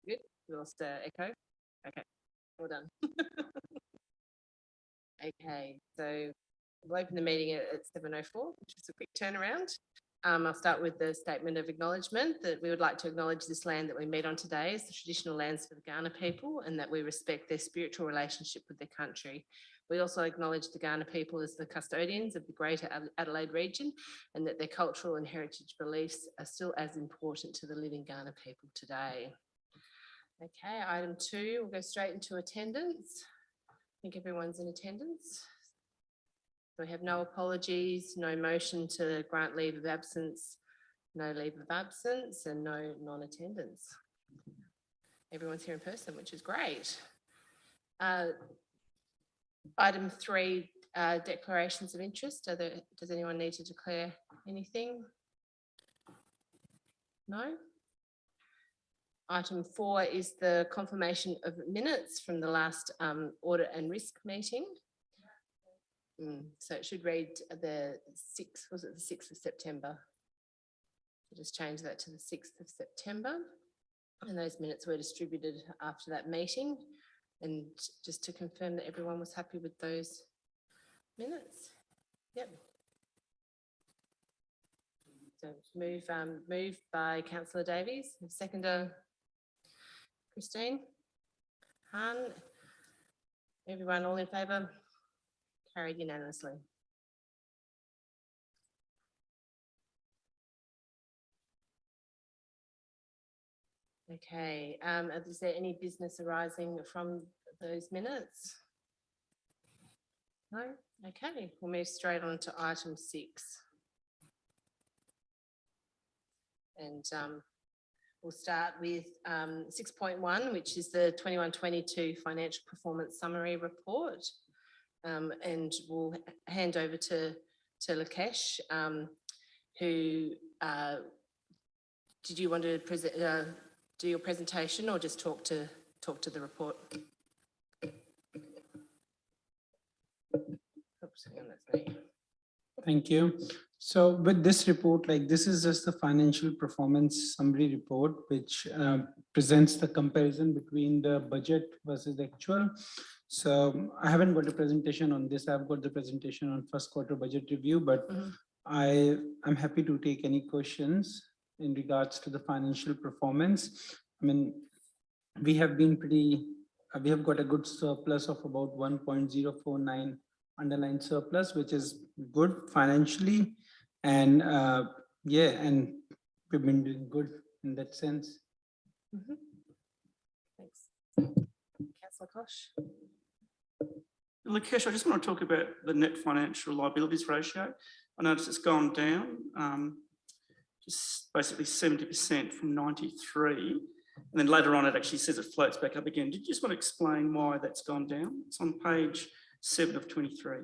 Good. We lost echo. Okay, well done. Okay, so we'll open the meeting at 7:04, which is a quick turnaround. I'll start with the statement of acknowledgement that we would like to acknowledge this land that we meet on today as the traditional lands for the Kaurna people, and that we respect their spiritual relationship with their country. We also acknowledge the Kaurna people as the custodians of the Greater Adelaide region, and that their cultural and heritage beliefs are still as important to the living Kaurna people today. Okay, item 2, we'll go straight into attendance. I think everyone's in attendance. So we have no apologies, no motion to grant leave of absence, no leave of absence, and no non-attendance. Everyone's here in person, which is great. Item 3, declarations of interest. Does anyone need to declare anything? No? Item 4 is the confirmation of minutes from the last Audit and Risk meeting. So it should read the 6th, was it the 6th of September? I'll just change that to the 6th of September. And those minutes were distributed after that meeting. And just to confirm that everyone was happy with those minutes. Yep. So moved by Councillor Davies, seconder Christine. Han, everyone all in favour? Carried unanimously. Okay, is there any business arising from those minutes? No? Okay, we'll move straight on to item 6. And we'll start with 6.1, which is the 21-22 financial performance summary report. And we'll hand over to Lakesh, who did you want to present, do your presentation, or just talk to the report? Oops, hang on, that's me. Thank you. So with this report, this is just the financial performance summary report, which presents the comparison between the budget versus the actual. So I haven't got a presentation on this. I've got the presentation on first quarter budget review, but I'm happy to take any questions in regards to the financial performance. I mean, we have got a good surplus of about 1.049 underlying surplus, which is good financially. And yeah, and we've been doing good in that sense. Thanks. Councillor Koch. Lakesh, I just want to talk about the net financial liabilities ratio. I noticed it's gone down, just basically 70% from 93. And then later on, it actually says it floats back up again. Did you just want to explain why that's gone down? It's on page 7 of 23.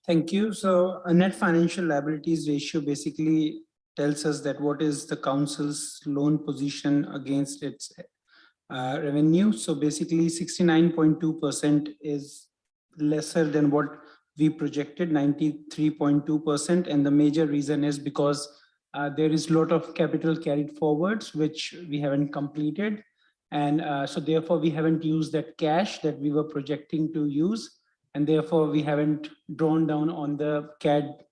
Thank you. So a net financial liabilities ratio basically tells us that what is the council's loan position against its revenue. So basically 69.2% is lesser than what we projected 93.2%. And the major reason is because there is a lot of capital carried forwards, which we haven't completed. And so therefore we haven't used that cash that we were projecting to use. And therefore we haven't drawn down on the CAD,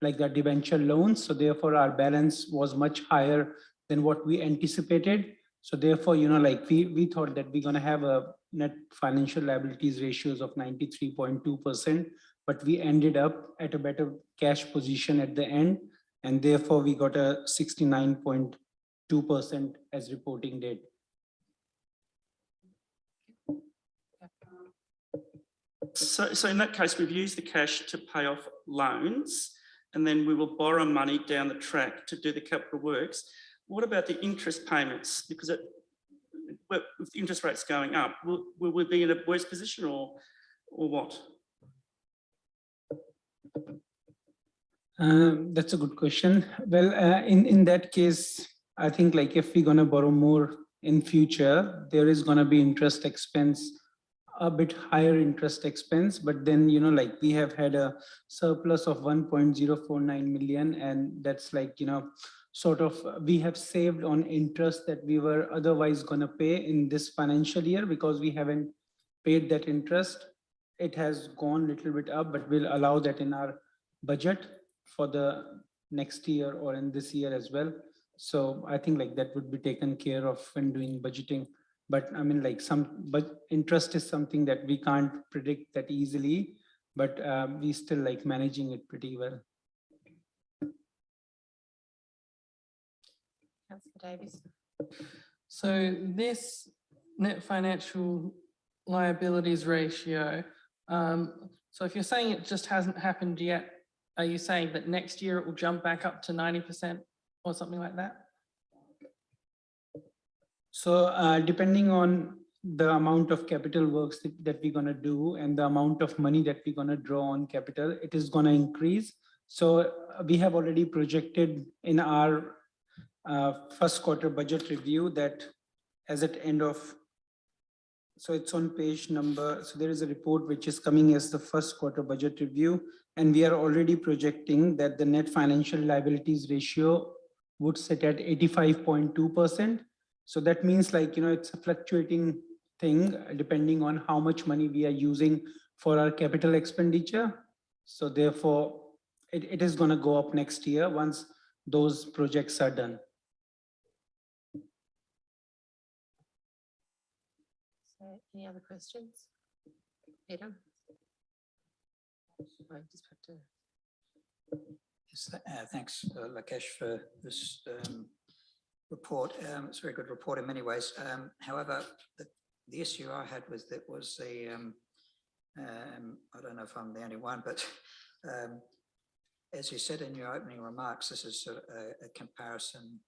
like the debenture loans. So therefore our balance was much higher than what we anticipated. So therefore, like we thought that we're going to have a net financial liabilities ratios of 93.2%, but we ended up at a better cash position at the end. And therefore we got a 69.2% as reporting date. So in that case, we've used the cash to pay off loans, and then we will borrow money down the track to do the capital works. What about the interest payments? Because with interest rates going up, will we be in a worse position or what? That's a good question. Well, in that case, I think like if we're going to borrow more in future, there is going to be interest expense, a bit higher interest expense, but then, like we have had a surplus of 1.049 million, and that's like, sort of we have saved on interest that we were otherwise going to pay in this financial year because we haven't paid that interest. It has gone a little bit up, but we'll allow that in our budget for the next year or in this year as well. So I think like that would be taken care of when doing budgeting. But I mean, like but interest is something that we can't predict that easily, but we still like managing it pretty well. Councillor Davies. So this net financial liabilities ratio, so if you're saying it just hasn't happened yet, are you saying that next year it will jump back up to 90% or something like that? So depending on the amount of capital works that we're going to do and the amount of money that we're going to draw on capital, it is going to increase. So we have already projected in our first quarter budget review that as at end of, so it's on page number, so there is a report which is coming as the first quarter budget review, and we are already projecting that the net financial liabilities ratio would sit at 85.2%. So that means like, it's a fluctuating thing depending on how much money we are using for our capital expenditure. So therefore, it is going to go up next year once those projects are done. So any other questions? Peter? I just have to... Yes, thanks, Lakesh, for this report. It's a very good report in many ways. However, the issue I had with it was the, I don't know if I'm the only one, but as you said in your opening remarks, this is a comparison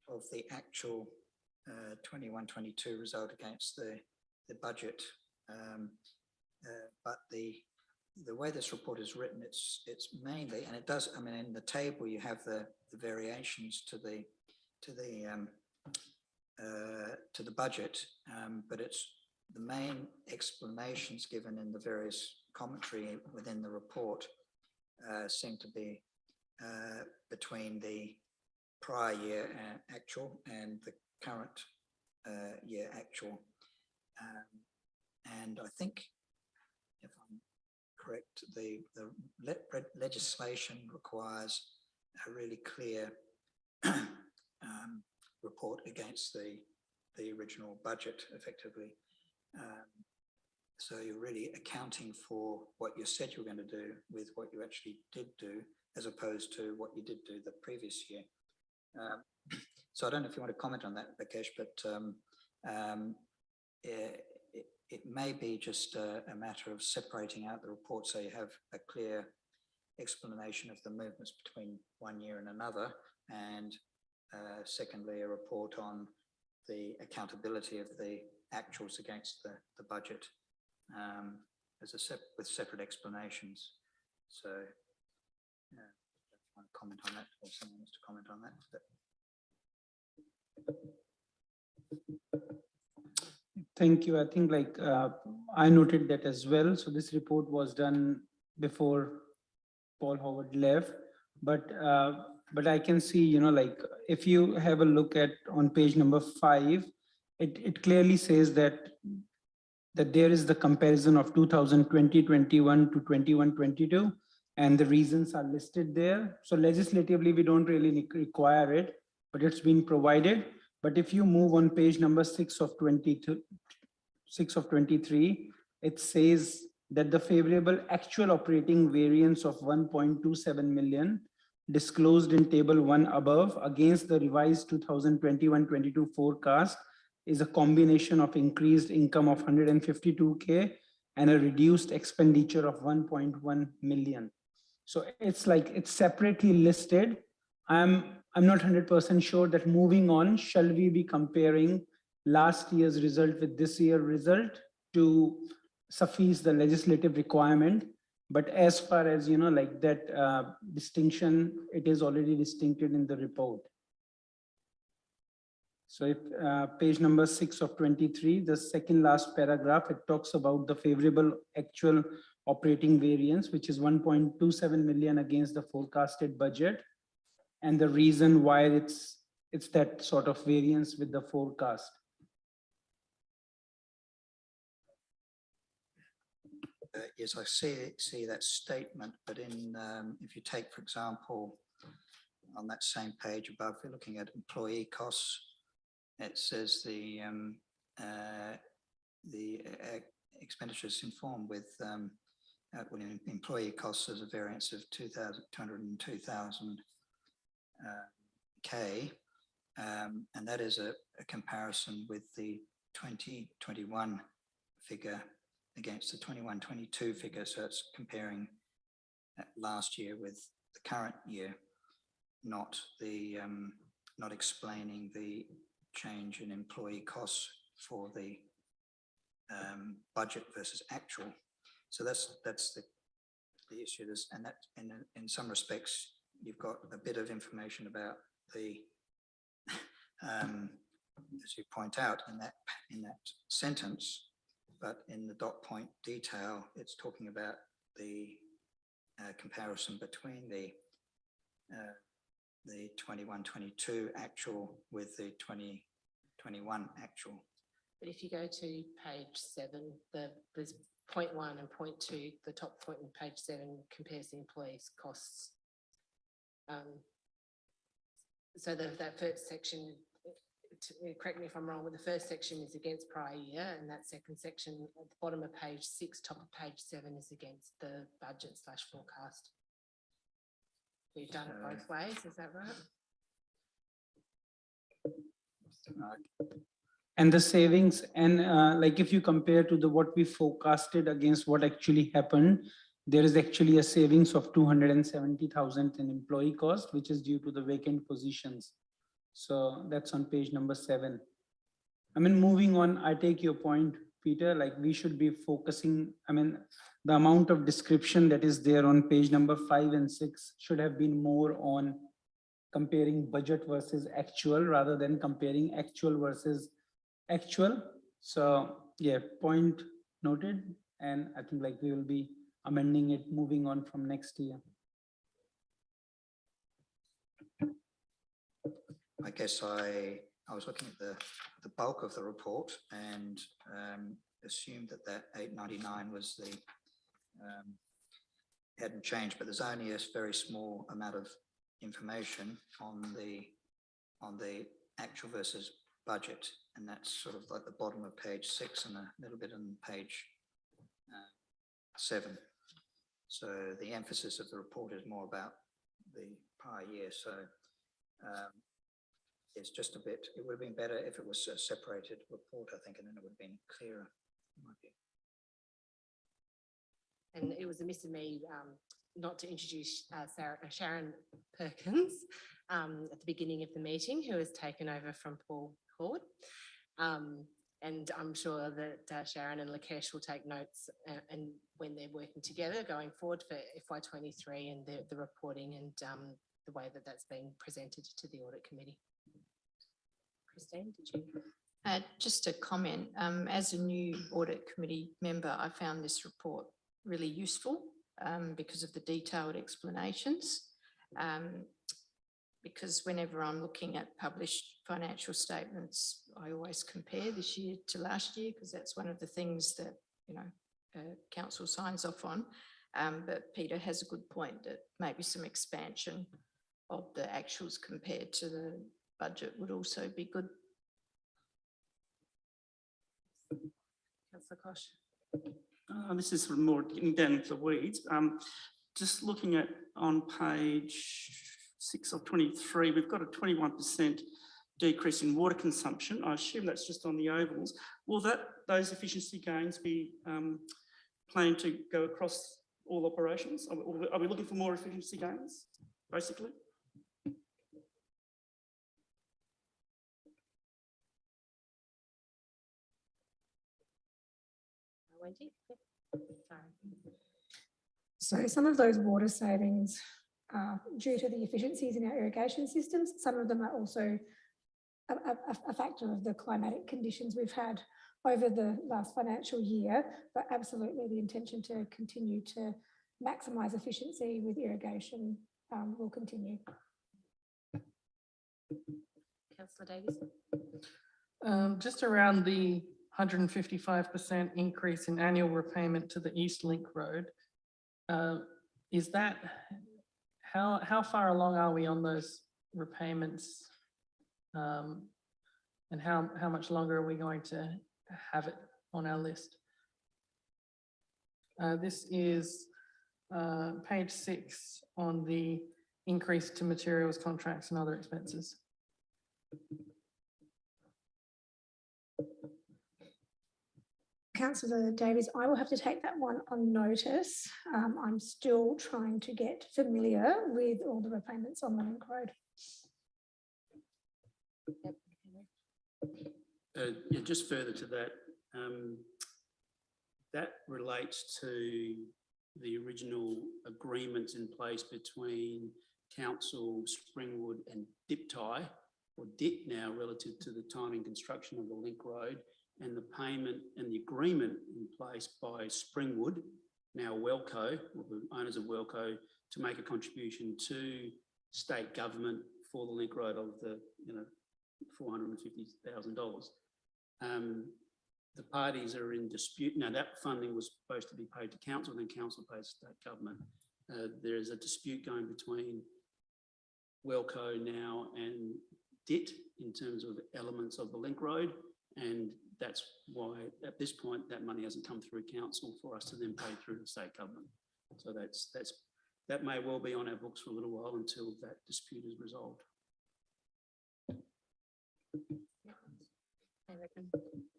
of the actual 21-22 result against the budget. But the way this report is written, it's mainly, and it does, I mean, in the table you have the variations to the budget, but it's the main explanations given in the various commentary within the report seem to be between the prior year actual and the current year actual. And I think, if I'm correct, the legislation requires a really clear report against the original budget effectively. So you're really accounting for what you said you were going to do with what you actually did do, as opposed to what you did do the previous year. So I don't know if you want to comment on that, Lakesh, but it may be just a matter of separating out the report so you have a clear explanation of the movements between one year and another, and secondly, a report on the accountability of the actuals against the budget as with separate explanations. So I want to comment on that, or someone wants to comment on that. Thank you. I think like I noted that as well. So this report was done before Paul Howard left, but I can see, you know, like if you have a look at on page number 5, it clearly says that there is the comparison of 2020-21 to 21-22, and the reasons are listed there. So legislatively, we don't really require it, but it's been provided. But if you move on page number 6 of 22, 6 of 23, it says that the favorable actual operating variance of 1.27 million disclosed in table 1 above against the revised 2021-22 forecast is a combination of increased income of 152K and a reduced expenditure of 1.1 million. So it's like it's separately listed. I'm not 100% sure that moving on, shall we be comparing last year's result with this year's result to suffice the legislative requirement? But as far as, you know, like that distinction, it is already distincted in the report. So if page number 6 of 23, the second last paragraph, it talks about the favorable actual operating variance, which is 1.27 million against the forecasted budget, and the reason why it's that sort of variance with the forecast. Yes, I see that statement, but in if you take, for example, on that same page above, we're looking at employee costs. It says the expenditures informed with employee costs as a variance of 202,000 K, and that is a comparison with the 2021 figure against the 21-22 figure. So it's comparing last year with the current year, not explaining the change in employee costs for the budget versus actual. So that's the issue. And that in some respects, you've got a bit of information about the as you point out in that sentence, but in the dot point detail, it's talking about the comparison between the 21-22 actual with the 2021 actual. But if you go to page 7, there's point 1 and point 2, the top point in page 7 compares the employees' costs. So that first section, correct me if I'm wrong, but the first section is against prior year, and that second section at the bottom of page 6, top of page 7 is against the budget / forecast. We've done it both ways, is that right? And the savings, and like if you compare to what we forecasted against what actually happened, there is actually a savings of 270,000 in employee cost, which is due to the vacant positions. So that's on page number 7. I mean, moving on, I take your point, Peter, like we should be focusing, I mean, the amount of description that is there on page number 5 and 6 should have been more on comparing budget versus actual rather than comparing actual versus actual. So yeah, point noted. And I think like we will be amending it moving on from next year. I guess I was looking at the bulk of the report and assumed that 899 was the hadn't changed, but there's only a very small amount of information on the actual versus budget, and that's sort of like the bottom of page 6 and a little bit on page 7. So the emphasis of the report is more about the prior year. So it's just a bit, it would have been better if it was a separated report, I think, and then it would have been clearer. And it was amiss of me not to introduce Sharon Perkins at the beginning of the meeting, who has taken over from Paul Howard. And I'm sure that Sharon and Lakesh will take notes and when they're working together going forward for FY23 and the reporting and the way that that's being presented to the Audit Committee. Christine, did you? Just a comment, as a new audit committee member, I found this report really useful because of the detailed explanations. Because whenever I'm looking at published financial statements, I always compare this year to last year because that's one of the things that, you know, council signs off on. But Peter has a good point that maybe some expansion of the actuals compared to the budget would also be good. Councillor Kosh. This is sort of more getting down into the weeds. Just looking at on page 6 of 23, we've got a 21% decrease in water consumption. I assume that's just on the ovals. Will those efficiency gains be planned to go across all operations? Are we looking for more efficiency gains, basically? Wendy? Sorry. So some of those water savings are due to the efficiencies in our irrigation systems. Some of them are also a factor of the climatic conditions we've had over the last financial year, but absolutely the intention to continue to maximise efficiency with irrigation will continue. Councillor Davies. Just around the 155% increase in annual repayment to the East Link Road. Is that, how far along are we on those repayments? And how much longer are we going to have it on our list? This is page 6 on the increase to materials, contracts and other expenses. Councillor Davies, I will have to take that one on notice. I'm still trying to get familiar with all the repayments on the Link Road. Yeah, just further to that, that relates to the original agreements in place between Council, Springwood and DIPTI, or DIT now, relative to the timing construction of the Link Road, and the payment and the agreement in place by Springwood, now Welco, or the owners of Welco, to make a contribution to state government for the Link Road of the, $450,000. The parties are in dispute. Now that funding was supposed to be paid to council, then council pays state government. There is a dispute going between Welco now and DIT in terms of elements of the Link Road, and that's why at this point that money hasn't come through council for us to then pay through the state government. So that may well be on our books for a little while until that dispute is resolved.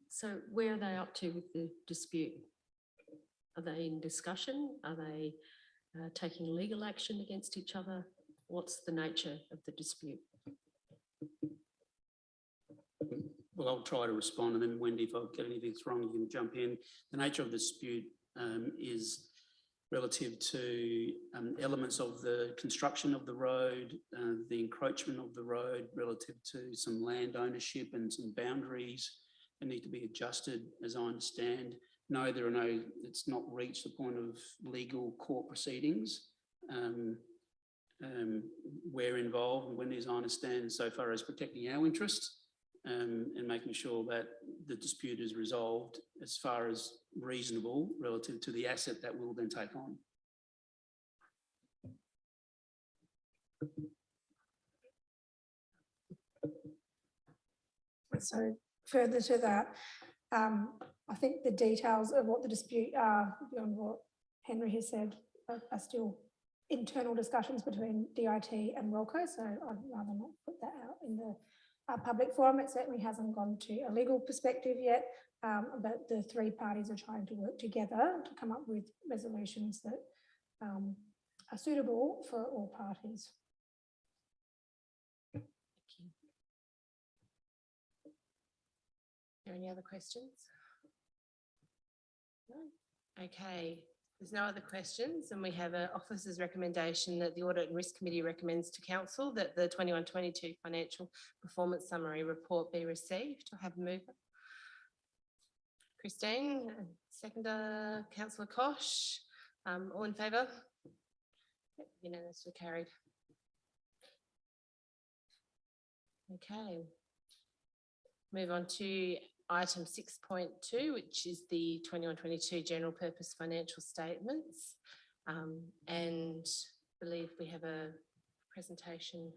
So where are they up to with the dispute? Are they in discussion? Are they taking legal action against each other? What's the nature of the dispute? Well, I'll try to respond, and then Wendy, if I get anything wrong, you can jump in. The nature of the dispute is relative to elements of the construction of the road, the encroachment of the road, relative to some land ownership and some boundaries that need to be adjusted, as I understand. No, it's not reached the point of legal court proceedings. We're involved, and Wendy, as I understand, so far as protecting our interests, and making sure that the dispute is resolved as far as reasonable relative to the asset that we'll then take on. So further to that, I think the details of what the dispute are, beyond what Henry has said, are still internal discussions between DIT and Welco, so I'd rather not put that out in the public forum. It certainly hasn't gone to a legal perspective yet, but the three parties are trying to work together to come up with resolutions that are suitable for all parties. Thank you. Are there any other questions? No? Okay. There's no other questions, and we have an officer's recommendation that the Audit and Risk Committee recommends to council that the 21-22 financial performance summary report be received. I have a mover. Christine, seconder, councillor Kosh, all in favour? Yep, unanimously carried. Okay. Move on to item 6.2, which is the 21-22 general purpose financial statements. And I believe we have a presentation.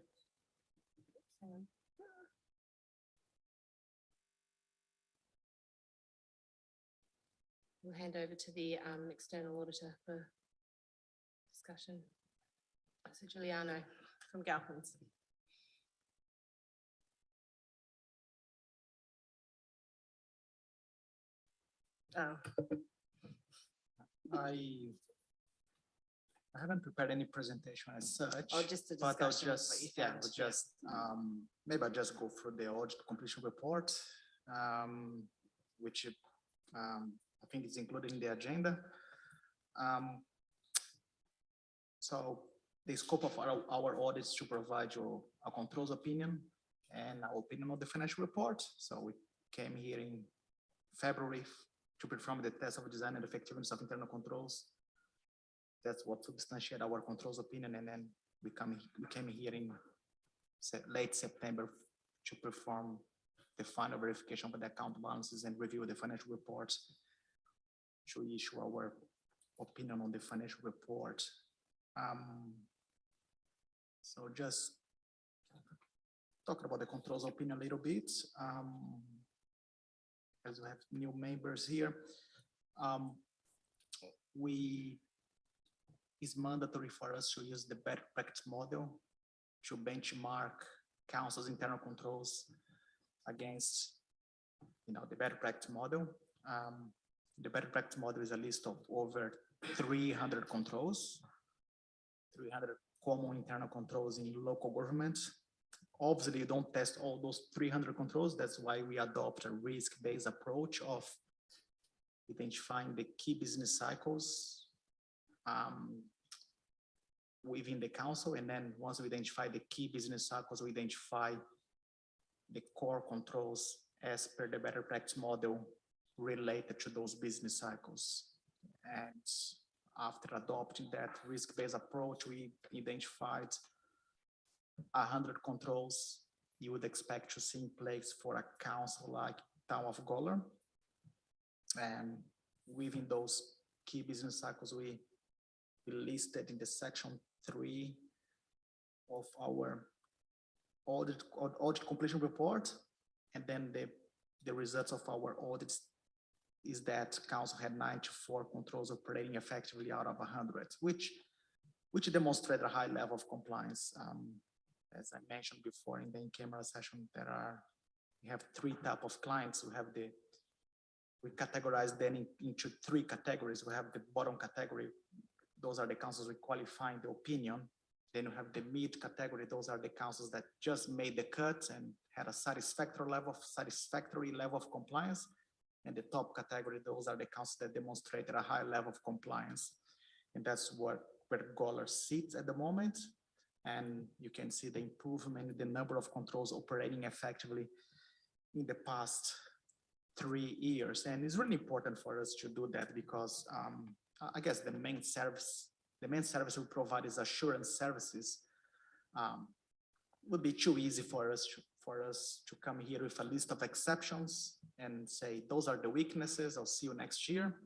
We'll hand over to the external auditor for discussion. So Giuliano from Galpins. Oh, I haven't prepared any presentation as such. oh, just a But I'll discussion of what you just, yeah, found. but just, maybe I'll just go through the audit completion report, which I think is included in the agenda. So the scope of our audit is to provide you a controls opinion and our opinion on the financial report. So we came here in February to perform the test of design and effectiveness of internal controls. That's what substantiate our controls opinion, and then we came here in late September to perform the final verification of the account balances and review the financial reports to issue our opinion on the financial report. So just talking about the controls opinion a little bit. As we have new members here, it's mandatory for us to use the best practice model to benchmark council's internal controls against, the better practice model. The better practice model is a list of over 300 controls, 300 common internal controls in local governments. Obviously, you don't test all those 300 controls. That's why we adopt a risk-based approach of identifying the key business cycles within the council. And then once we identify the key business cycles, we identify the core controls as per the better practice model related to those business cycles. And after adopting that risk-based approach, we identified 100 controls you would expect to see in place for a council like Town of Gawler. And within those key business cycles, we listed in the section 3 of our audit completion report. And then the results of our audits is that council had 94 controls operating effectively out of 100, which demonstrate a high level of compliance. As I mentioned before in the in-camera session, we have 3 types of clients. We categorize them into 3 categories. We have the bottom category. Those are the councils we qualify in the opinion. Then we have the mid category. Those are the councils that just made the cut and had a satisfactory level of compliance. And the top category, those are the councils that demonstrated a high level of compliance. And that's where Gawler sits at the moment. And you can see the improvement in the number of controls operating effectively in the past 3 years. And it's really important for us to do that because I guess the main service we provide is assurance services. Would be too easy for us to come here with a list of exceptions and say, those are the weaknesses, I'll see you next year.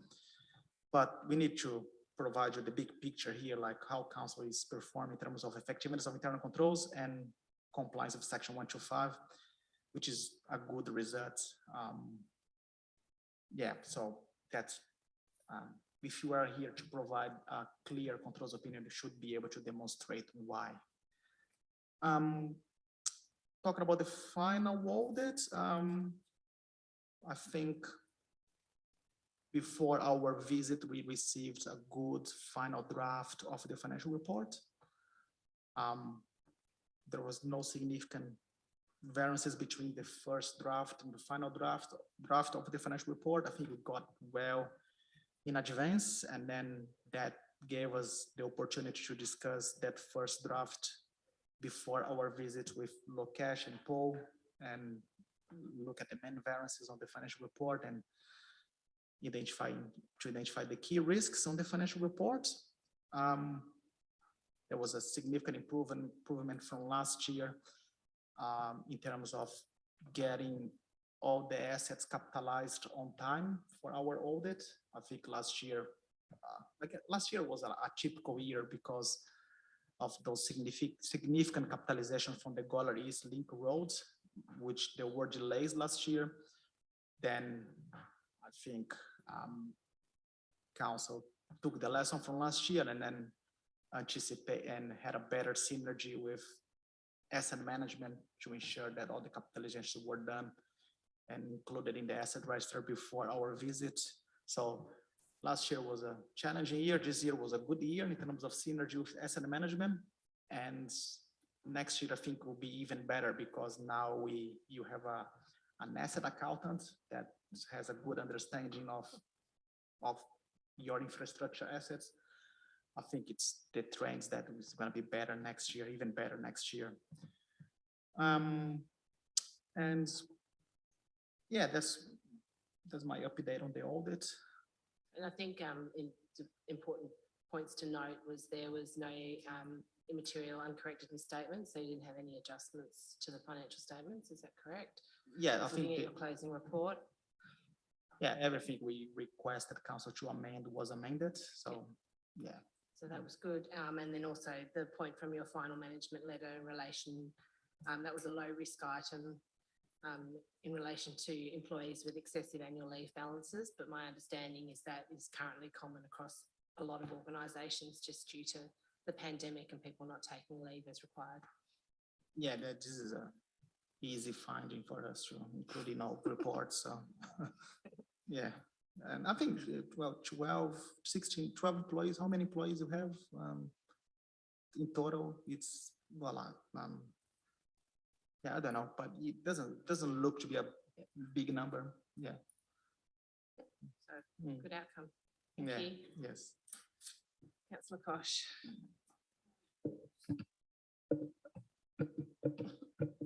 But we need to provide you the big picture here, like how council is performing in terms of effectiveness of internal controls and compliance with section 125, which is a good result. Yeah, so that's, if you are here to provide a clear controls opinion, you should be able to demonstrate why. Talking about the final audit, I think before our visit, we received a good final draft of the financial report. There was no significant variances between the first draft and the final draft of the financial report. I think we got well in advance, and then that gave us the opportunity to discuss that first draft before our visit with Lokesh and Paul, and look at the main variances on the financial report and identify the key risks on the financial report. There was a significant improvement from last year in terms of getting all the assets capitalized on time for our audit. I think last year was a typical year because of those significant capitalization from the Golar East Link roads, which there were delays last year. Then I think council took the lesson from last year and then anticipate and had a better synergy with asset management to ensure that all the capitalizations were done and included in the asset register before our visit. So last year was a challenging year. This year was a good year in terms of synergy with asset management. And next year, I think will be even better because now you have an asset accountant that has a good understanding of your infrastructure assets. I think it's the trends that is going to be better next year, even better next year. And yeah, that's my update on the audit. And I think important points to note was there was no immaterial uncorrected misstatements, so you didn't have any adjustments to the financial statements, is that correct? Yeah, I Looking think at your closing report. yeah, everything we requested council to amend was amended, so yeah. So that was good. And then also the point from your final management letter in relation, that was a low risk item in relation to employees with excessive annual leave balances. But my understanding is that is currently common across a lot of organisations just due to the pandemic and people not taking leave as required. Yeah, this is a easy finding for us to include in our report, so yeah. And I think 12 employees, how many employees you have in total? It's, well, yeah, I don't know, but it doesn't look to be a big number. Yeah. So good outcome. Thank Yeah. you. Yes. Councillor Kosh.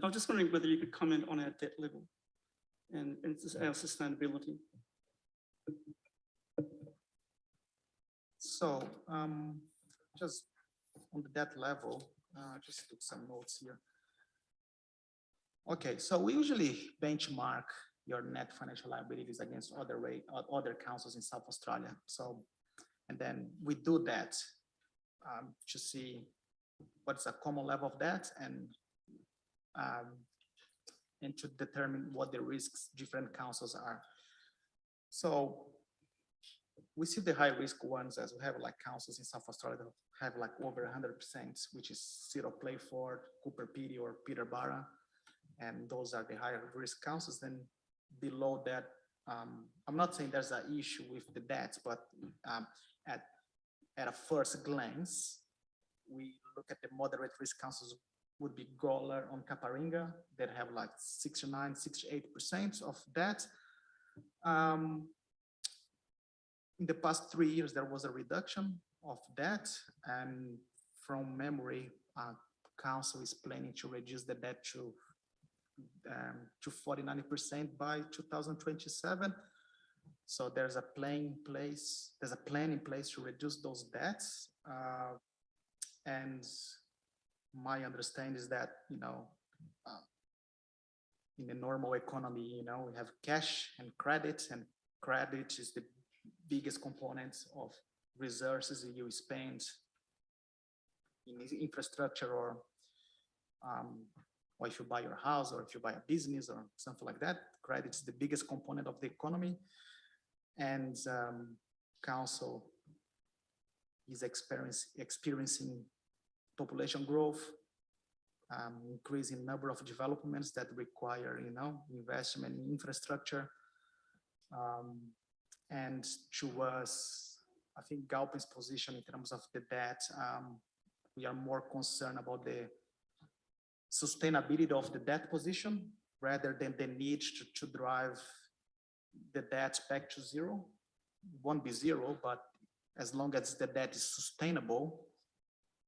I was just wondering whether you could comment on our debt level and our sustainability. So just on the debt level, just took some notes here. Okay, so we usually benchmark your net financial liabilities against other councils in South Australia. So, and then we do that to see what's a common level of debt and to determine what the risks different councils are. So we see the high risk ones as we have like councils in South Australia that have like over 100%, which is Cyril Playford, Cooper Pedy, or Peterborough. And those are the higher risk councils. Then below that, I'm not saying there's an issue with the debts, but at a first glance, we look at the moderate risk councils would be Golar on Caparinga that have like 69, 68% of debt. In the past 3 years, there was a reduction of debt, and from memory, council is planning to reduce the debt to 49% by 2027. So there's a plan in place to reduce those debts. And my understanding is that, in the normal economy, we have cash and credit is the biggest component of resources you spend in infrastructure or if you buy your house or if you buy a business or something like that. Credit is the biggest component of the economy. And council is experiencing population growth, increasing number of developments that require, investment in infrastructure. And to us, I think Galpin's position in terms of the debt, we are more concerned about the sustainability of the debt position rather than the need to drive the debt back to zero. won't be zero, but as long as the debt is sustainable,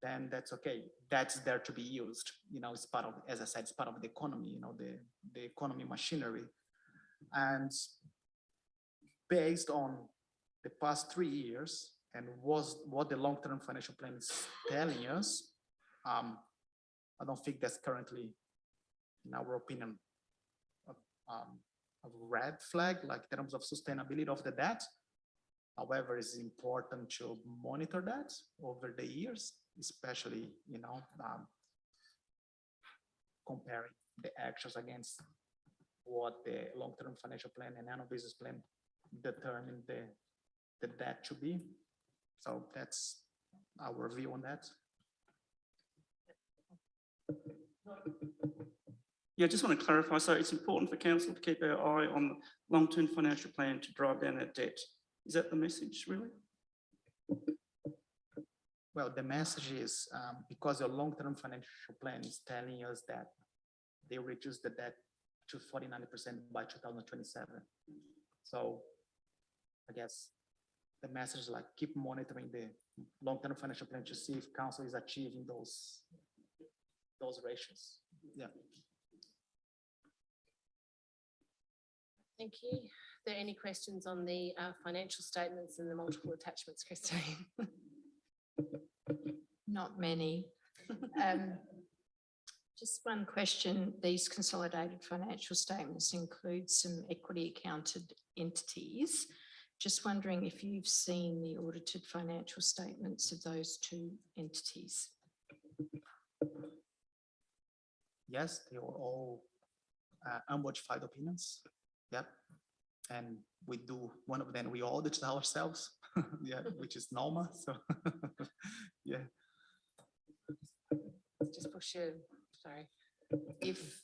then that's okay. That's there to be used. You know, it's part of, as I said, it's part of the economy, you know, the economy machinery. And based on the past 3 years and what the long-term financial plan is telling us, I don't think that's currently, in our opinion, a red flag, like in terms of sustainability of the debt. However, it's important to monitor that over the years, especially, you know, comparing the actions against what the long-term financial plan and annual business plan determine the debt to be. So that's our view on that. Yeah, I just want to clarify. So it's important for council to keep our eye on the long-term financial plan to drive down that debt. Is that the message, really? Well, the message is because the long-term financial plan is telling us that they reduce the debt to 49% by 2027. So I guess the message is like keep monitoring the long-term financial plan to see if council is achieving those ratios. Yeah. Thank you. Are there any questions on the financial statements and the multiple attachments, Christine? Not many. Just one question. These consolidated financial statements include some equity accounted entities. Just wondering if you've seen the audited financial statements of those two entities. Yes, they were all unmodified opinions. Yep. And we do one of them, we audit ourselves, yeah, which is normal. So yeah. Just push your, sorry. If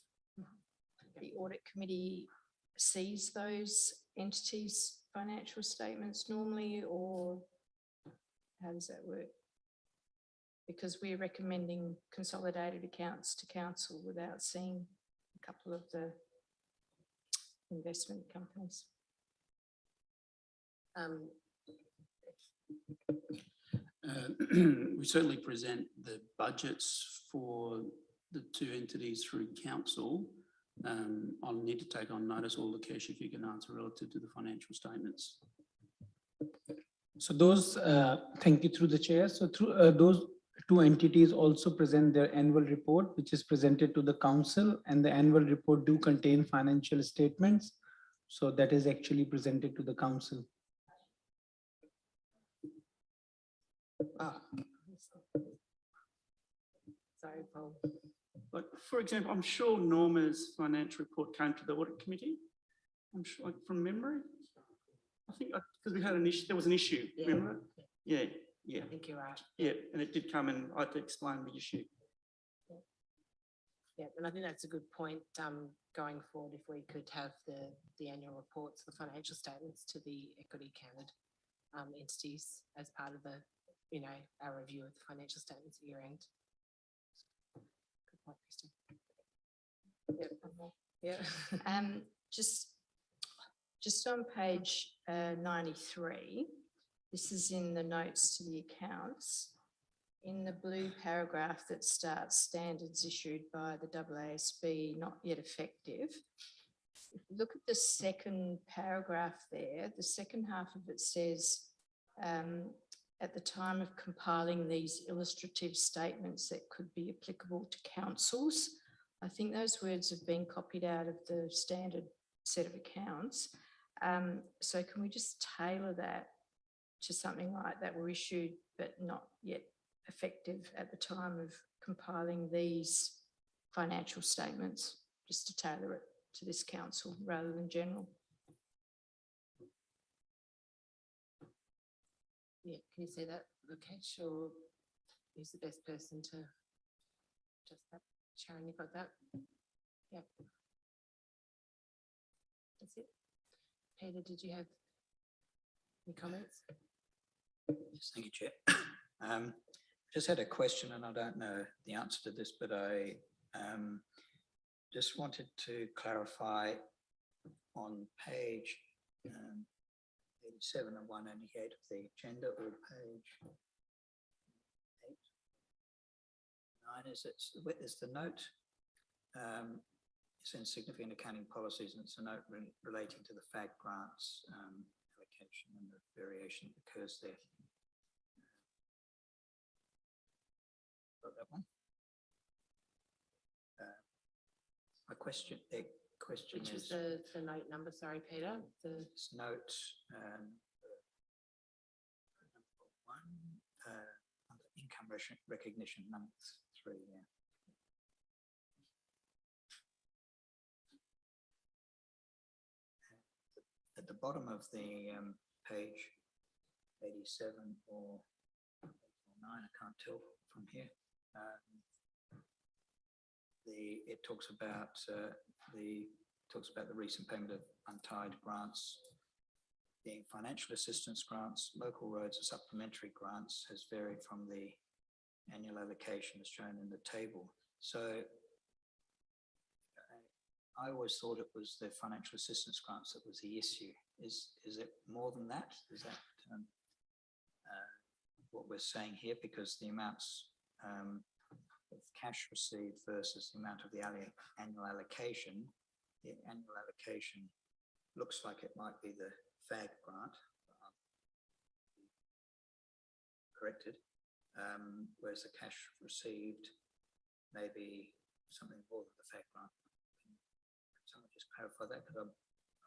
the audit committee sees those entities' financial statements normally, or how does that work? Because we're recommending consolidated accounts to council without seeing a couple of the investment companies. We certainly present the budgets for the two entities through council. I'll need to take on notice, or Lakesh, if you can answer relative to the financial statements. So those, thank you through the chair. So through those two entities also present their annual report, which is presented to the council, and the annual report do contain financial statements. So that is actually presented to the council. Oh. Sorry, Paul. Like, for example, I'm sure Norma's financial report came to the audit committee. I'm sure, like, from memory. I think because we had an issue, there was an issue. Yeah. Remember? Yeah, yeah, I think you're right. yeah, and it did come, and I had to explain the issue. Yeah, and I think that's a good point going forward, if we could have the annual reports, the financial statements to the equity accounted entities as part of the, you know, our review of the financial statements at year end. Good point, Christine. Yeah. Just on page 93, this is in the notes to the accounts. In the blue paragraph that starts standards issued by the AASB not yet effective. If you look at the second paragraph there, the second half of it says, at the time of compiling these illustrative statements that could be applicable to councils. I think those words have been copied out of the standard set of accounts. So can we just tailor that to something like that were issued but not yet effective at the time of compiling these financial statements, just to tailor it to this council rather than general? Yeah, can you see that, Lakesh, or who's the best person to just that? Sharon, you got that? Yep. That's it. Peter, did you have any comments? Yes, thank you, Chair. Just had a question, and I don't know the answer to this, but I just wanted to clarify on page 87 and 188 of the agenda, or page 8. 9 is the note. It's in significant accounting policies, and it's a note relating to the FAG grants allocation and the variation that occurs there. Got that one? My question Which was is the note number, sorry, Peter, this note number 1 under income recognition, number 3. Yeah. At the bottom of the page 87 or 9, I can't tell from here. It talks about the recent payment of untied grants, being financial assistance grants, local roads and supplementary grants has varied from the annual allocation as shown in the table. So I always thought it was the financial assistance grants that was the issue. Is it more than that? Is that what we're saying here? Because the amounts of cash received versus the amount of the annual allocation, the annual allocation looks like it might be the FAG grant, corrected, whereas the cash received may be something more than the FAG grant. Can someone just clarify that? Because I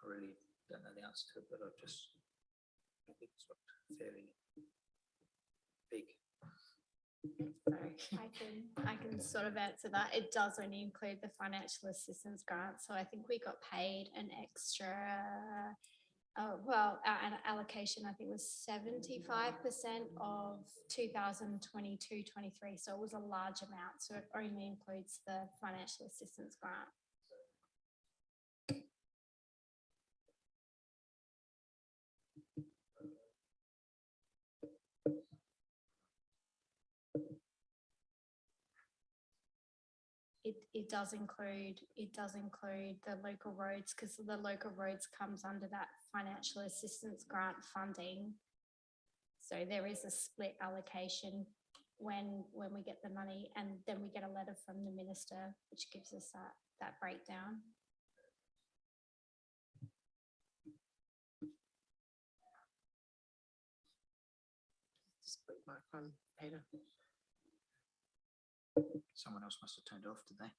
really don't know the answer to it, but I think it's fairly big. I can sort of answer that. It does only include the financial assistance grant. So I think we got paid an extra, our allocation, I think, was 75% of 2022-23. So it was a large amount. So it only includes the financial assistance grant. It does include the local roads, because the local roads comes under that financial assistance grant funding. So there is a split allocation when we get the money, and then we get a letter from the minister which gives us that breakdown. just put my phone, Peter. Someone else must have turned off, did they?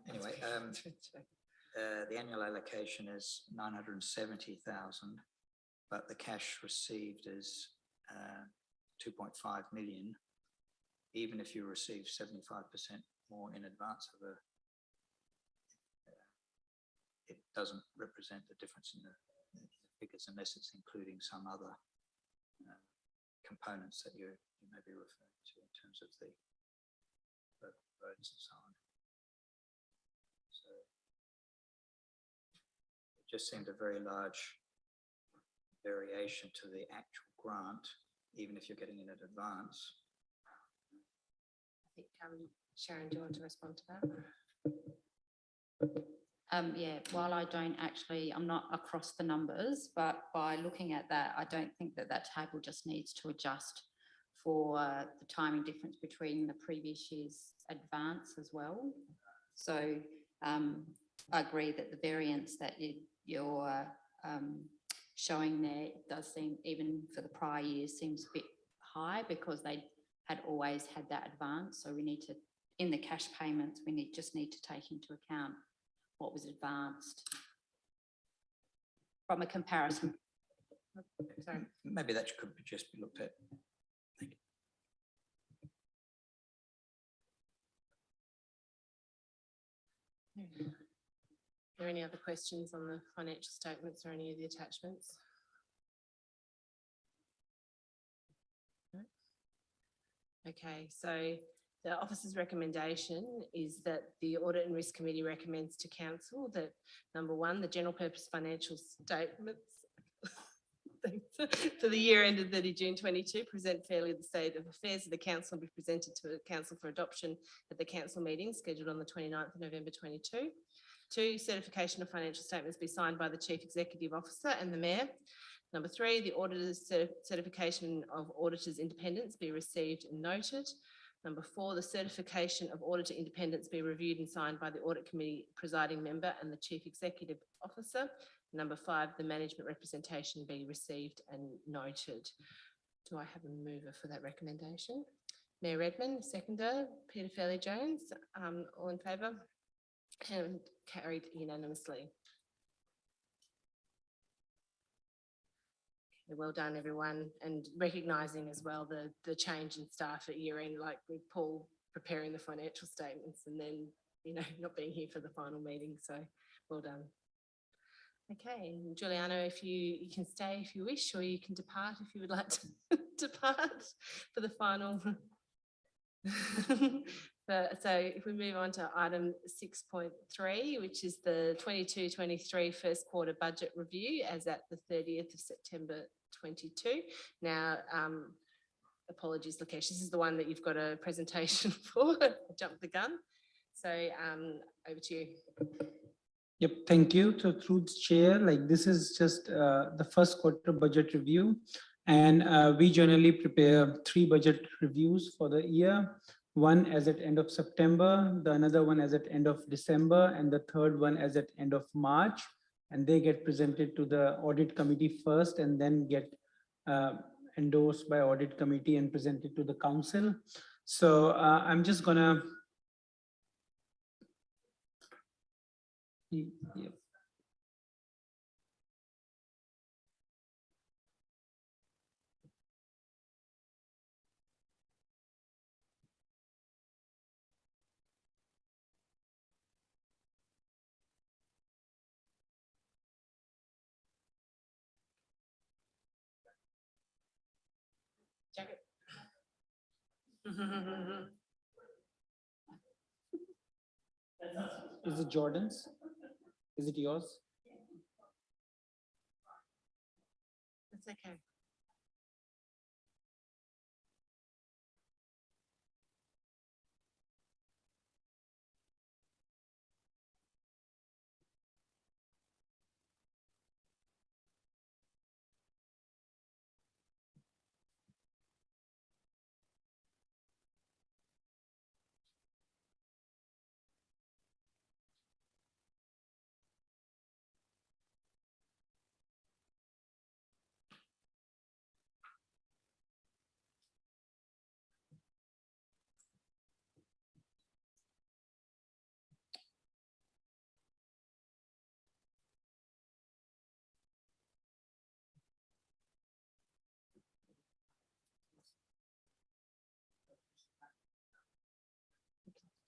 Anyway, the annual allocation is 970,000, but the cash received is 2.5 million. Even if you receive 75% more in advance of it doesn't represent the difference in the figures unless it's including some other components that you may be referring to in terms of the roads and so on. So it just seemed a very large variation to the actual grant, even if you're getting it in advance. I think, Sharon, do you want to respond to that? Yeah, while I'm not across the numbers, but by looking at that, I don't think that table just needs to adjust for the timing difference between the previous year's advance as well. So I agree that the variance that you're showing there does seem, even for the prior years, seems a bit high because they had always had that advance. So we need to, in the cash payments, just need to take into account what was advanced from a comparison. Sorry. Maybe that could just be looked at. Thank you. Are there any other questions on the financial statements or any of the attachments? No? Okay, so the officer's recommendation is that the Audit and Risk Committee recommends to Council that, number one, the general purpose financial statements for the year ended 30 June 22 present fairly the state of affairs of the Council and be presented to the Council for adoption at the Council meeting scheduled on the 29th of November 22. 2, certification of financial statements be signed by the Chief Executive Officer and the Mayor. Number 3, the auditor's certification of auditor's independence be received and noted. Number 4, the certification of auditor independence be reviewed and signed by the audit committee presiding member and the chief executive officer. Number 5, the management representation be received and noted. Do I have a mover for that recommendation? Mayor Redmond, seconder, Peter Fairley-Jones, all in favour? And carried unanimously. Well done, everyone, and recognising as well the change in staff at year end, like with Paul preparing the financial statements and then, you know, not being here for the final meeting. So well done. Okay, Giuliano, if you can stay if you wish, or you can depart if you would like to depart for the final. So if we move on to item 6.3, which is the 22-23 first quarter budget review as at the 30th of September 22. Now, apologies, Lakesh, this is the one that you've got a presentation for. I jumped the gun. So over to you. Yep, thank you. So through the chair, like this is just the first quarter budget review. And we generally prepare 3 budget reviews for the year. One as at end of September, the another one as at end of December, and the third one as at end of March. And they get presented to the audit committee first and then get endorsed by audit committee and presented to the council. So I'm just gonna. Yep. Jacket. Is it Jordan's? Is it yours? That's okay.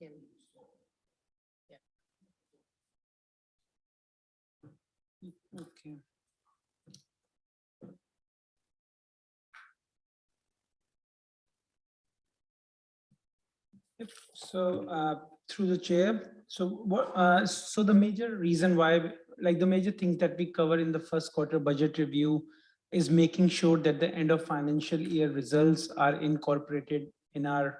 Yeah. Okay. Yep. So through the chair, so the major reason why, like the major things that we cover in the first quarter budget review is making sure that the end of financial year results are incorporated in our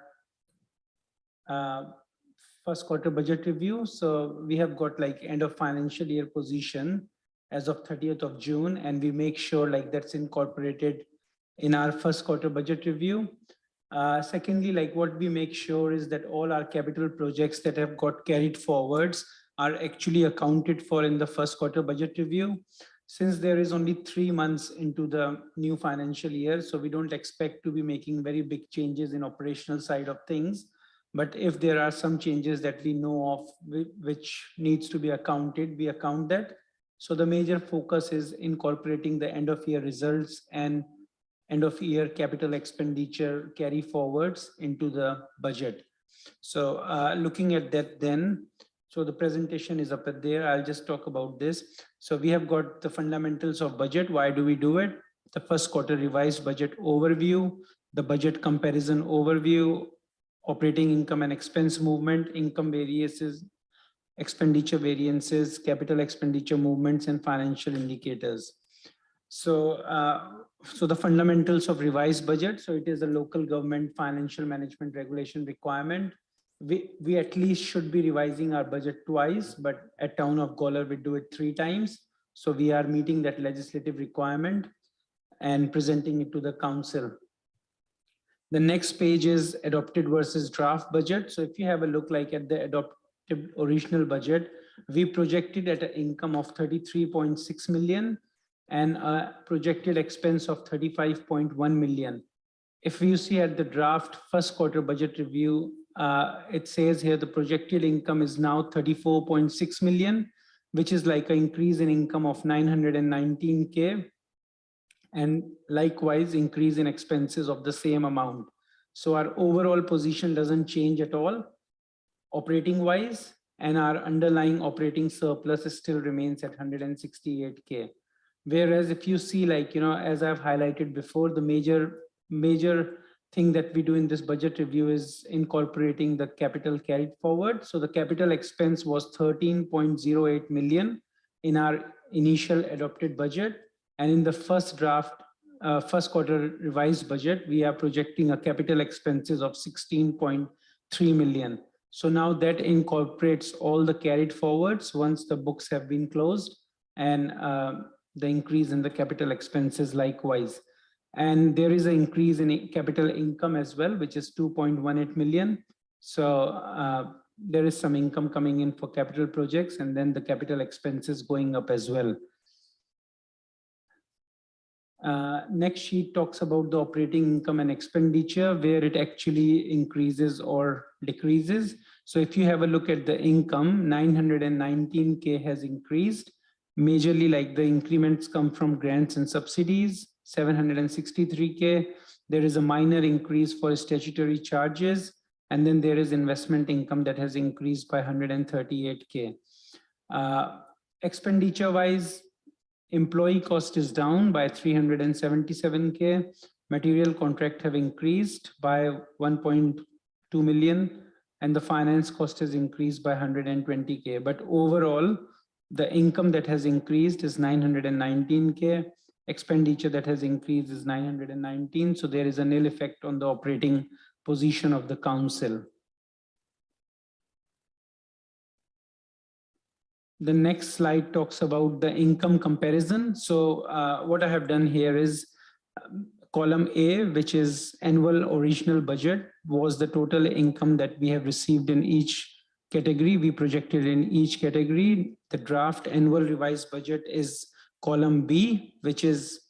first quarter budget review. So we have got like end of financial year position as of 30th of June, and we make sure like that's incorporated in our first quarter budget review. Secondly, like what we make sure is that all our capital projects that have got carried forwards are actually accounted for in the first quarter budget review. Since there is only 3 months into the new financial year, so we don't expect to be making very big changes in operational side of things. But if there are some changes that we know of which needs to be accounted, we account that. So the major focus is incorporating the end of year results and end of year capital expenditure carry forwards into the budget. So looking at that then, so the presentation is up there. I'll just talk about this. So we have got the fundamentals of budget. Why do we do it? The first quarter revised budget overview, the budget comparison overview, operating income and expense movement, income variances, expenditure variances, capital expenditure movements, and financial indicators. So, so the fundamentals of revised budget. So it is a local government financial management regulation requirement. We at least should be revising our budget twice, but at Town of Gawler we do it 3 times. So we are meeting that legislative requirement. and presenting it to the council. The next page is adopted versus draft budget. So if you have a look like at the adopted original budget, we projected at an income of 33.6 million and a projected expense of 35.1 million. If you see at the draft first quarter budget review, it says here the projected income is now 34.6 million, which is like an increase in income of 919K. And likewise increase in expenses of the same amount. So our overall position doesn't change at all operating wise, and our underlying operating surplus still remains at 168K. Whereas if you see, like, as I've highlighted before, the major thing that we do in this budget review is incorporating the capital carried forward. So the capital expense was 13.08 million in our initial adopted budget. And in the first draft, first quarter revised budget, we are projecting a capital expenses of 16.3 million. So now that incorporates all the carried forwards once the books have been closed, and the increase in the capital expenses likewise. And there is an increase in capital income as well, which is 2.18 million. So there is some income coming in for capital projects, and then the capital expenses going up as well. Next sheet talks about the operating income and expenditure, where it actually increases or decreases. So if you have a look at the income, 919K has increased. Majorly, like, the increments come from grants and subsidies, 763K. There is a minor increase for statutory charges. And then there is investment income that has increased by 138K. Expenditure wise, employee cost is down by 377K. Material contract have increased by 1.2 million, and the finance cost has increased by 120K. But overall, the income that has increased is 919K. Expenditure that has increased is 919. So there is a nil effect on the operating position of the council. The next slide talks about the income comparison. So what I have done here is column A, which is annual original budget, was the total income that we have received in each category. We projected in each category. The draft annual revised budget is column B, which is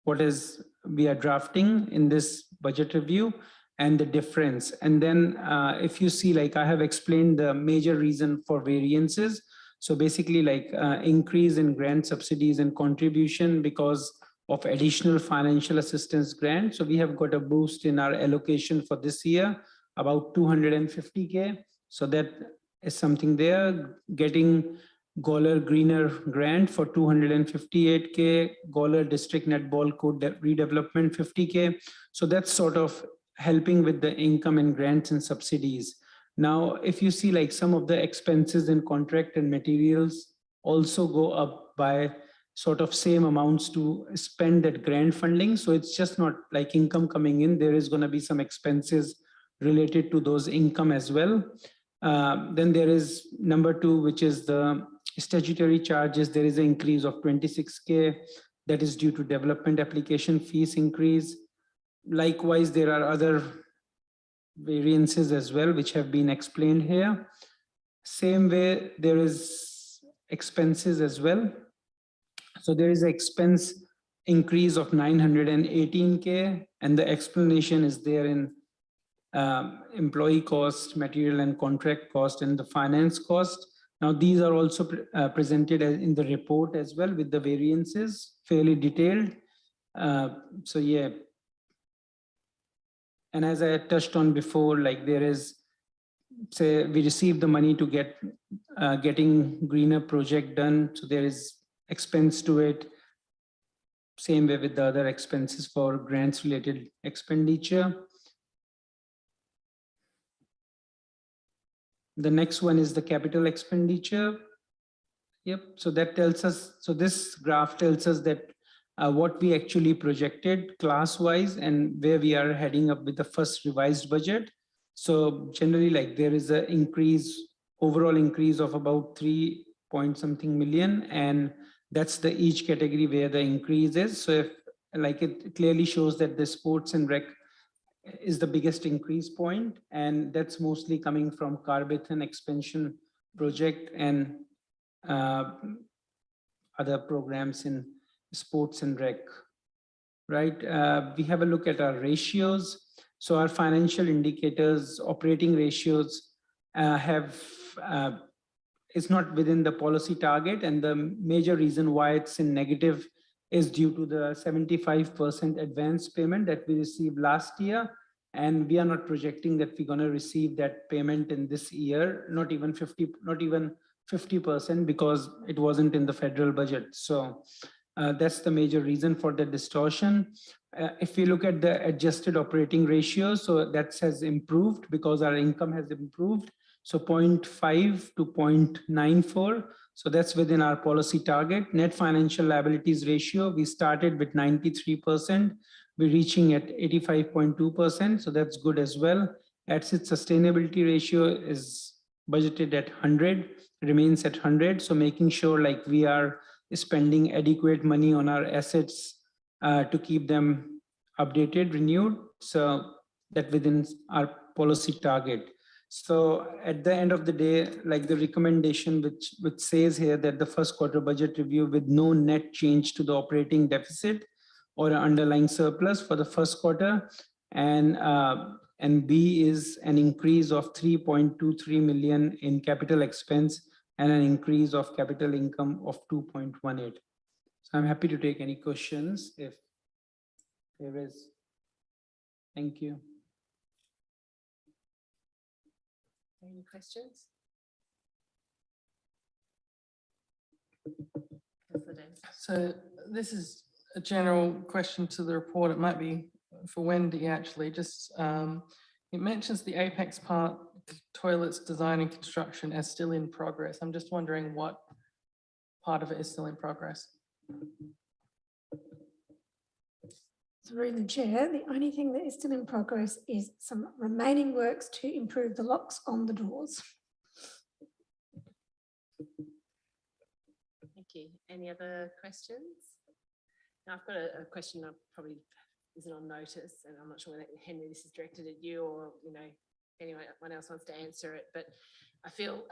what is we are drafting in this budget review, and the difference. And then if you see, like, I have explained the major reason for variances. So basically, like, increase in grant subsidies and contribution because of additional financial assistance grant. So we have got a boost in our allocation for this year, about 250K. So that is something there. Getting Gawler Greener grant for 258K, Gawler District Netball Court redevelopment 50K. So that's sort of helping with the income and grants and subsidies. Now, if you see, like, some of the expenses in contract and materials also go up by sort of same amounts to spend that grant funding. So it's just not like income coming in. There is going to be some expenses related to those income as well. Then there is number 2, which is the statutory charges. There is an increase of 26K. That is due to development application fees increase. Likewise, there are other variances as well, which have been explained here. Same way, there is expenses as well. So there is an expense increase of 918K, and the explanation is there in employee cost, material and contract cost, and the finance cost. Now, these are also presented in the report as well with the variances, fairly detailed. So yeah. And as I touched on before, like, there is, say, we received the money to get getting greener project done. So there is expense to it. Same way with the other expenses for grants related expenditure. The next one is the capital expenditure. Yep, so that tells us, so this graph tells us that what we actually projected class-wise and where we are heading up with the first revised budget. So generally, like, there is an increase, overall increase of about 3 point something million, and that's the each category where the increase is. So if like it clearly shows that the sports and rec is the biggest increase point, and that's mostly coming from Carbiton expansion project and other programs in sports and rec, right? We have a look at our ratios. So our financial indicators, operating ratios it's not within the policy target, and the major reason why it's in negative is due to the 75% advance payment that we received last year. And we are not projecting that we're going to receive that payment in this year, not even 50%, because it wasn't in the federal budget. So that's the major reason for the distortion. If we look at the adjusted operating ratio, so that has improved because our income has improved. So 0.5 to 0.94. So that's within our policy target. Net financial liabilities ratio, we started with 93%. We're reaching at 85.2%. So that's good as well. Asset sustainability ratio is budgeted at 100, remains at 100. So making sure like we are spending adequate money on our assets to keep them updated, renewed. So that within our policy target. So at the end of the day, like the recommendation which says here that the first quarter budget review with no net change to the operating deficit or underlying surplus for the first quarter, and B is an increase of 3.23 million in capital expense and an increase of capital income of 2.18. So I'm happy to take any questions if there is. Thank you. Any questions? So this is a general question to the report. It might be for Wendy, actually. Just it mentions the Apex Park toilets design and construction as still in progress. I'm just wondering what part of it is still in progress. Through the chair, the only thing that is still in progress is some remaining works to improve the locks on the doors. Thank you. Any other questions? Now I've got a question that probably isn't on notice, and I'm not sure whether, Henry, this is directed at you or, you know, anyone else wants to answer it, but I feel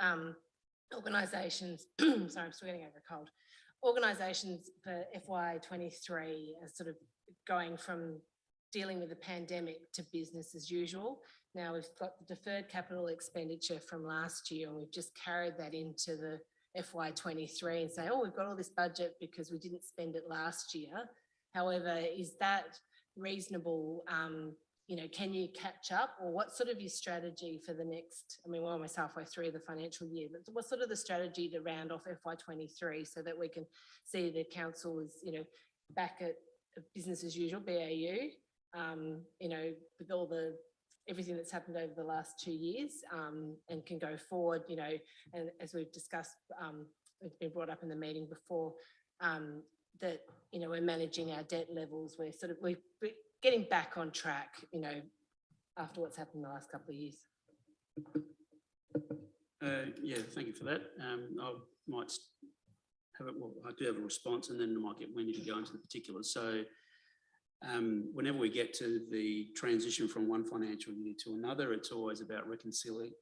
organisations, sorry, I'm still getting over a cold. Organisations for FY23 are sort of going from dealing with the pandemic to business as usual. Now we've got the deferred capital expenditure from last year, and we've just carried that into the FY23 and say, oh, we've got all this budget because we didn't spend it last year. However, is that reasonable? You know, can you catch up, or what's sort of your strategy for the next, I mean, we're almost halfway through the financial year, but what's sort of the strategy to round off FY23 so that we can see the council is, you know, back at business as usual, BAU, you know, with all the, everything that's happened over the last 2 years, and can go forward, you know, and as we've discussed, it's been brought up in the meeting before, that, you know, we're managing our debt levels, we're getting back on track, you know, after what's happened in the last couple of years. Yeah, thank you for that. I might have it, well, I do have a response, and then I might get Wendy to go into the particulars. So whenever we get to the transition from one financial year to another, it's always about reconciling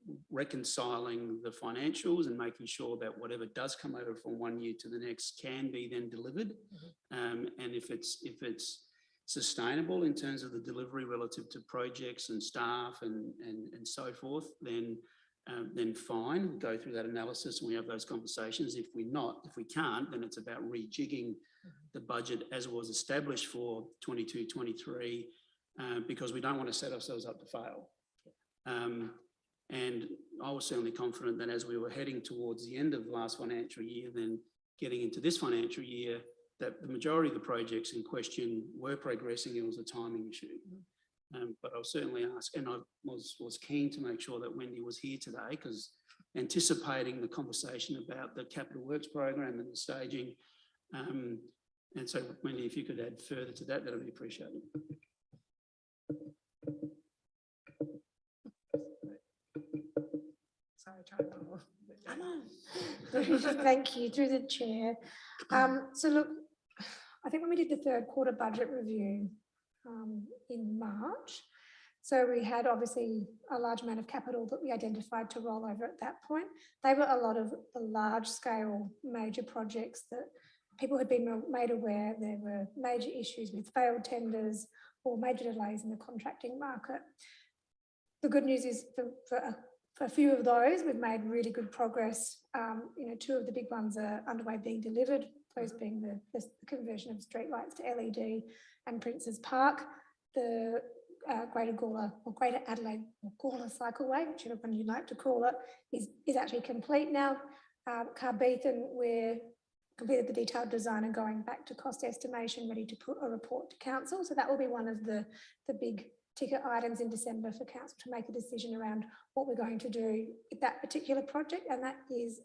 the financials and making sure that whatever does come over from one year to the next can be then delivered. And if it's sustainable in terms of the delivery relative to projects and staff and so forth, then fine, go through that analysis and we have those conversations. If we can't, then it's about rejigging the budget as it was established for 22-23, because we don't want to set ourselves up to fail. And I was certainly confident that as we were heading towards the end of the last financial year, then getting into this financial year, that the majority of the projects in question were progressing. It was a timing issue. But I'll certainly ask, and I was keen to make sure that Wendy was here today, because anticipating the conversation about the capital works program and the staging. And so, Wendy, if you could add further to that, that would be appreciated. Sorry, try one more. Thank you, through the chair. So look, I think when we did the third quarter budget review in March, so we had obviously a large amount of capital that we identified to roll over at that point. They were a lot of the large scale major projects that people had been made aware there were major issues with failed tenders or major delays in the contracting market. The good news is for a few of those, we've made really good progress. Two of the big ones are underway being delivered, those being the conversion of streetlights to LED and Princes Park. The Greater Gawler or Greater Adelaide or Gawler Cycleway, whichever one you like to call it, is actually complete now. Carbeathan, we're completed the detailed design and going back to cost estimation, ready to put a report to council. So that will be one of the big ticket items in December for council to make a decision around what we're going to do with that particular project, and that is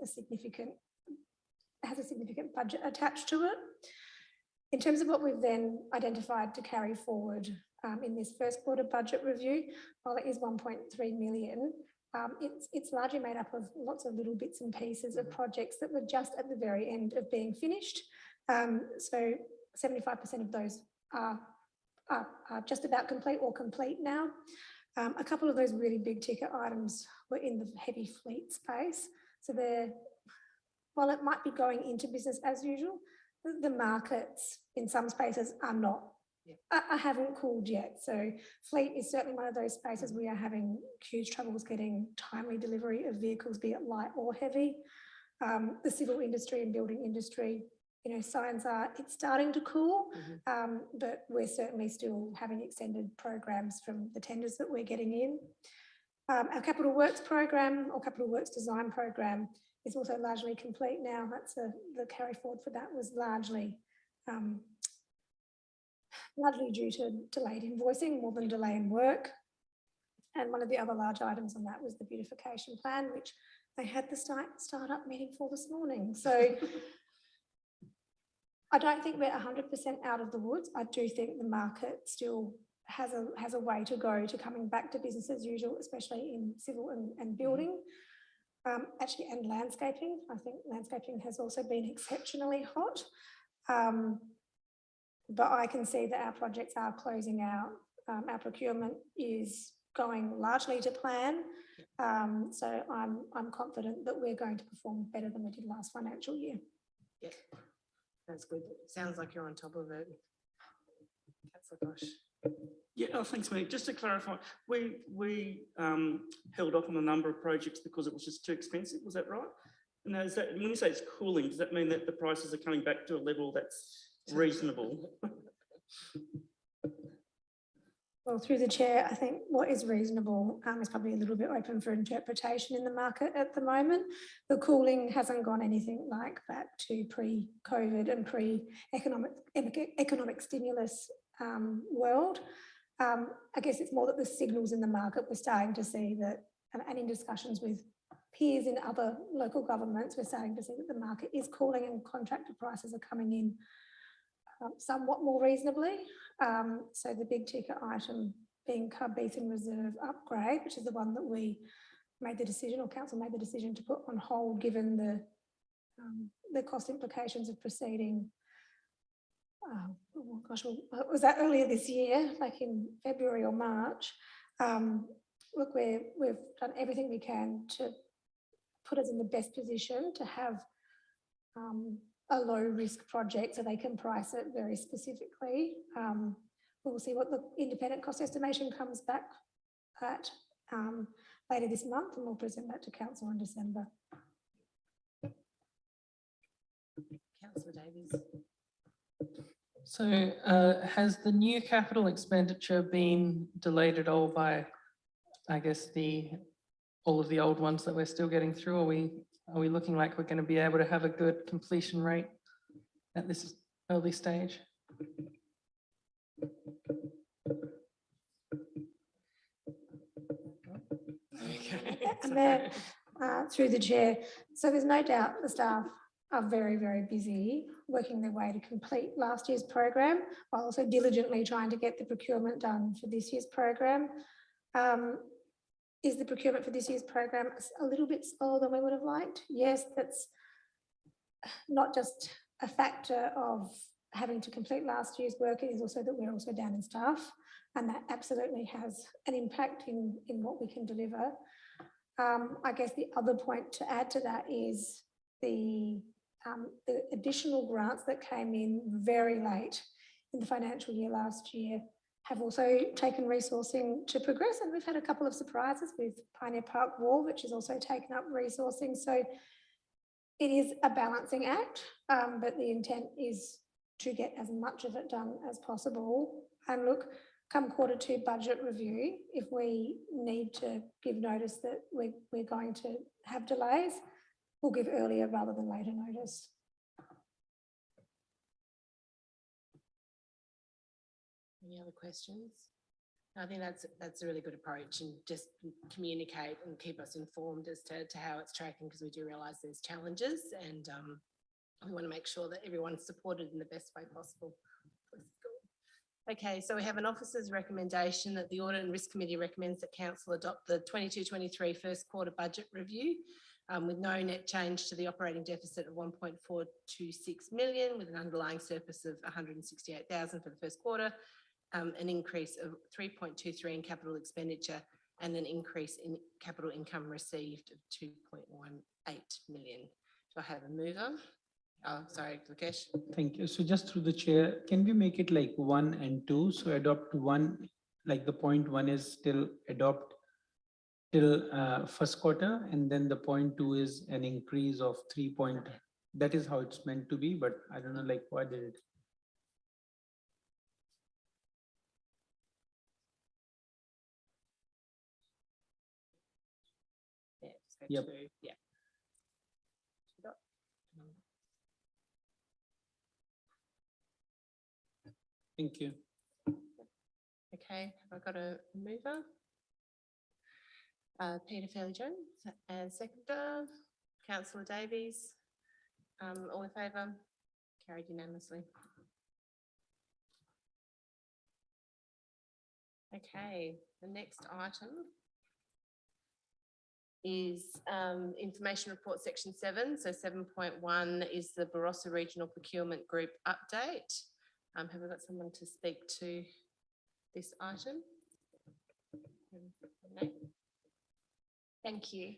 has a significant budget attached to it. In terms of what we've then identified to carry forward in this first quarter budget review, while it is 1.3 million, it's largely made up of lots of little bits and pieces of projects that were just at the very end of being finished. So 75% of those are just about complete or complete now. A couple of those really big ticket items were in the heavy fleet space. So while it might be going into business as usual, the markets in some spaces are not. I haven't cooled yet. So fleet is certainly one of those spaces we are having huge troubles getting timely delivery of vehicles, be it light or heavy. The civil industry and building industry, signs are it's starting to cool, but we're certainly still having extended programs from the tenders that we're getting in. Our capital works program or capital works design program is also largely complete now. That's the carry forward for that was largely due to delayed invoicing more than delay in work. And one of the other large items on that was the beautification plan, which they had the start-up meeting for this morning. So I don't think we're 100% out of the woods. I do think the market still has a way to go to coming back to business as usual, especially in civil and building. Actually, and landscaping. I think landscaping has also been exceptionally hot. But I can see that our projects are closing out. Our procurement is going largely to plan. So I'm confident that we're going to perform better than we did last financial year. Yep, that's good. Sounds like you're on top of it. Councillor Gosh. Yeah, thanks, Meg. Just to clarify, we held off on a number of projects because it was just too expensive. Was that right? And is that, when you say it's cooling, does that mean that the prices are coming back to a level that's reasonable? Well, through the chair, I think what is reasonable is probably a little bit open for interpretation in the market at the moment. The cooling hasn't gone anything like back to pre-COVID and pre-economic stimulus world. I guess it's more that the signals in the market we're starting to see that, and in discussions with peers in other local governments, we're starting to see that the market is cooling and contractor prices are coming in somewhat more reasonably. So the big ticket item being Carbeathan Reserve upgrade, which is the one that we made the decision, or council made the decision to put on hold given the cost implications of proceeding. Oh gosh, was that earlier this year, like in February or March? Look, we've done everything we can to put us in the best position to have a low risk project so they can price it very specifically. We'll see what the independent cost estimation comes back at later this month, and we'll present that to council in December. Councillor Davies. So has the new capital expenditure been delayed at all by, I guess, all of the old ones that we're still getting through? Are we looking like we're going to be able to have a good completion rate at this early stage? And then through the chair, so there's no doubt the staff are very, very busy working their way to complete last year's program while also diligently trying to get the procurement done for this year's program. Is the procurement for this year's program a little bit slower than we would have liked? Yes, that's not just a factor of having to complete last year's work. It is also that we're also down in staff, and that absolutely has an impact in what we can deliver. I guess the other point to add to that is the additional grants that came in very late in the financial year last year have also taken resourcing to progress, and we've had a couple of surprises with Pioneer Park Wall, which has also taken up resourcing. So it is a balancing act, but the intent is to get as much of it done as possible. And look, come Q2 budget review, if we need to give notice that we're going to have delays, we'll give earlier rather than later notice. Any other questions? I think that's a really good approach, and just communicate and keep us informed as to how it's tracking, because we do realise there's challenges, and we want to make sure that everyone's supported in the best way possible. Okay, so we have an officer's recommendation that the Audit and Risk Committee recommends that Council adopt the 22-23 first quarter budget review with no net change to the operating deficit of 1.426 million, with an underlying surplus of 168,000 for the first quarter, an increase of 3.23 in capital expenditure, and an increase in capital income received of 2.18 million. Do I have a mover? Oh, sorry, Lakesh. Thank you. So just through the chair, can we make it like 1 and 2? So adopt 1, like the point 1 is still adopt till first quarter, and then the point 2 is an increase of 3 point. That is how it's meant to be, but I don't know, like, why did it? Yeah, just go Yep. to, yeah. Thank you. Okay, have I got a mover? Peter Fairley-Jones, and seconder, Councillor Davies. All in favour? Carried unanimously. Okay, the next item is information report section 7. So 7.1 is the Barossa Regional Procurement Group update. Have we got someone to speak to this item? No? Thank you.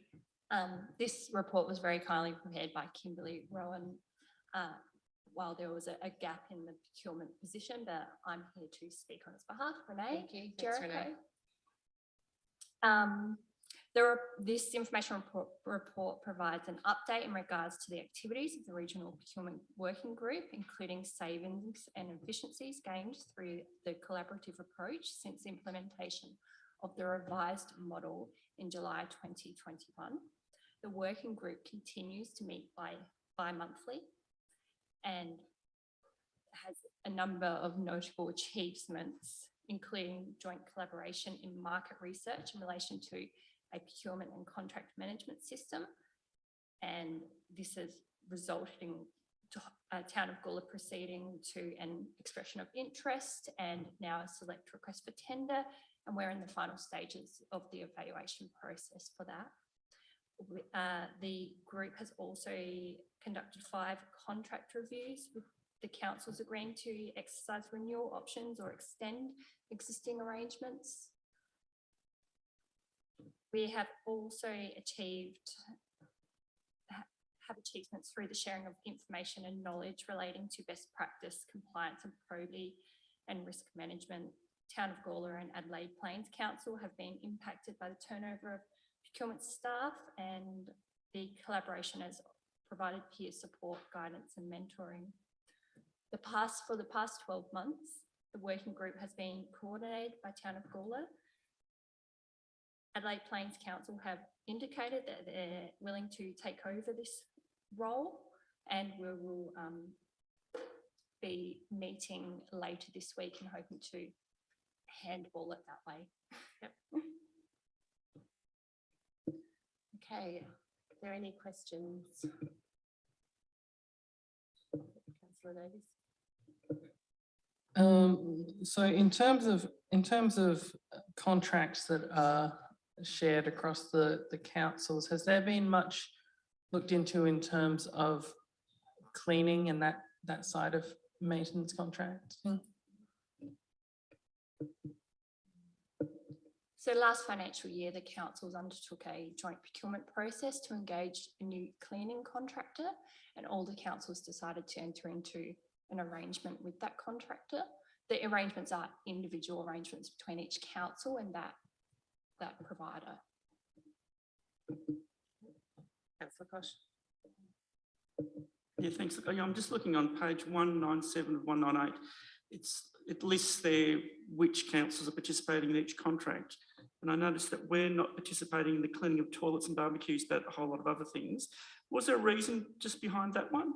This report was very kindly prepared by Kimberly Rowan while there was a gap in the procurement position, but I'm here to speak on its behalf. Renee. Thank you. Thanks, Jericho. Renee. This information report provides an update in regards to the activities of the Regional Procurement Working Group, including savings and efficiencies gained through the collaborative approach since implementation of the revised model in July 2021. The working group continues to meet bi-monthly and has a number of notable achievements, including joint collaboration in market research in relation to a procurement and contract management system. And this has resulted in Town of Gawler proceeding to an expression of interest and now a select request for tender. And we're in the final stages of the evaluation process for that. The group has also conducted 5 contract reviews with the councils agreeing to exercise renewal options or extend existing arrangements. We have also have achievements through the sharing of information and knowledge relating to best practice, compliance and probity and risk management. Town of Gawler and Adelaide Plains Council have been impacted by the turnover of procurement staff, and the collaboration has provided peer support, guidance and mentoring. For the past 12 months, the working group has been coordinated by Town of Gawler. Adelaide Plains Council have indicated that they're willing to take over this role, and we will be meeting later this week and hoping to handball it that way. Yep. Okay, are there any questions? Councillor Davies. So in terms of contracts that are shared across the councils, has there been much looked into in terms of cleaning and that side of maintenance contract. So last financial year, the councils undertook a joint procurement process to engage a new cleaning contractor, and all the councils decided to enter into an arrangement with that contractor. The arrangements are individual arrangements between each council and that provider. Councillor Kosh. Yeah, thanks. I'm just looking on page 197 of 198. It lists there which councils are participating in each contract. And I noticed that we're not participating in the cleaning of toilets and barbecues, but a whole lot of other things. Was there a reason just behind that one?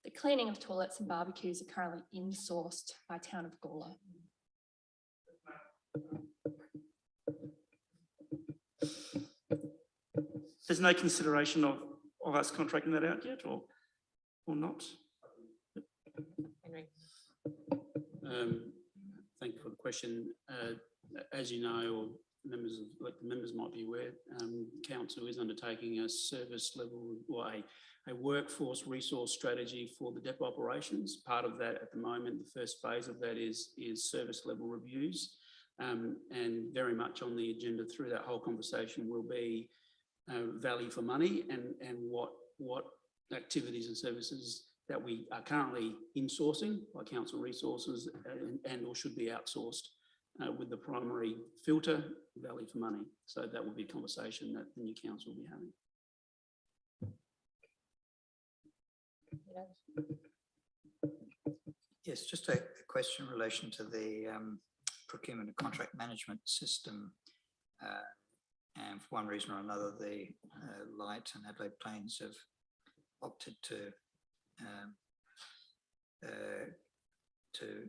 The cleaning of toilets and barbecues are currently insourced by Town of Gawler. There's no consideration of us contracting that out yet, or not? Henry. Thank you for the question. As you know, or members might be aware, council is undertaking a service level or a workforce resource strategy for the depot operations. Part of that at the moment, the first phase of that is service level reviews, and very much on the agenda through that whole conversation will be value for money and what activities and services that we are currently insourcing by council resources and or should be outsourced with the primary filter, value for money. So that will be a conversation that the new council will be having. Yes, just a question in relation to the procurement and contract management system. And for one reason or another, the Light and Adelaide Plains have opted to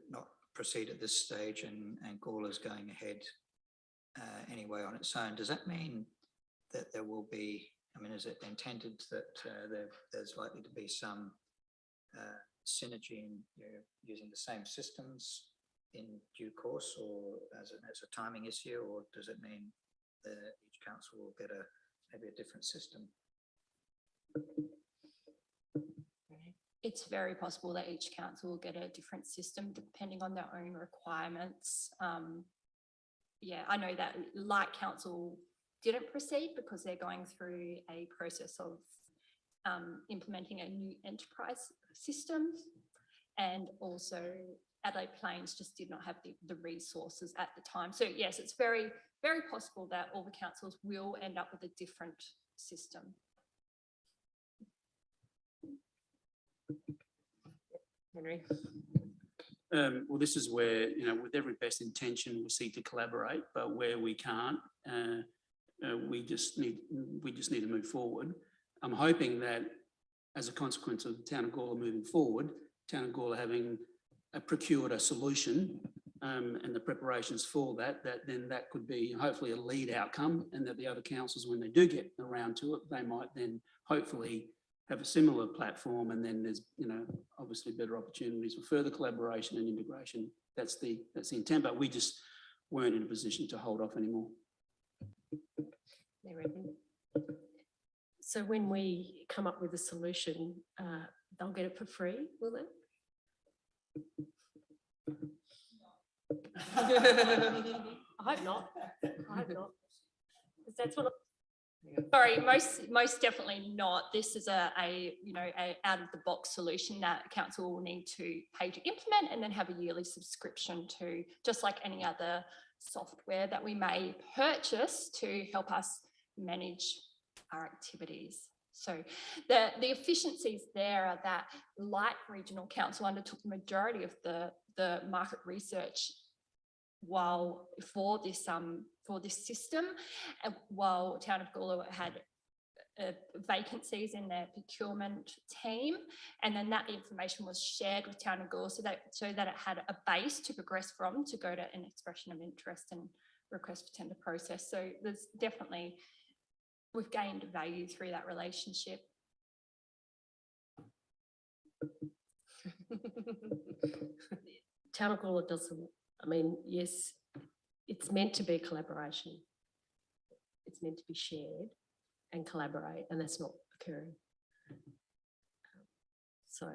not proceed at this stage, and Gawler's going ahead anyway on its own. Does that mean that there will be, I mean, is it intended that there's likely to be some synergy in using the same systems in due course, or as a timing issue, or does it mean that each council will get maybe a different system? It's very possible that each council will get a different system depending on their own requirements. Yeah, I know that Light Council didn't proceed because they're going through a process of implementing a new enterprise system, and also Adelaide Plains just did not have the resources at the time. So yes, it's very, very possible that all the councils will end up with a different system. Henry. Well, this is where, with every best intention, we seek to collaborate, but where we can't, we just need to move forward. I'm hoping that as a consequence of the Town of Gawler moving forward, Town of Gawler having procured a solution and the preparations for that then that could be hopefully a lead outcome, and that the other councils, when they do get around to it, they might then hopefully have a similar platform, and then there's obviously better opportunities for further collaboration and integration. That's the intent, but we just weren't in a position to hold off anymore. So when we come up with a solution, they'll get it for free, will they? I hope not. I hope not. Because that's what. Sorry, most definitely not. This is a out of the box solution that council will need to pay to implement, and then have a yearly subscription to, just like any other software that we may purchase to help us manage our activities. So the efficiencies there are that Light Regional Council undertook the majority of the market research for this system, while Town of Gawler had vacancies in their procurement team, and then that information was shared with Town of Gawler so that it had a base to progress from, to go to an expression of interest and request for tender process. So there's definitely, we've gained value through that relationship. Town of Gawler doesn't, yes, it's meant to be a collaboration. It's meant to be shared and collaborate, and that's not occurring. So,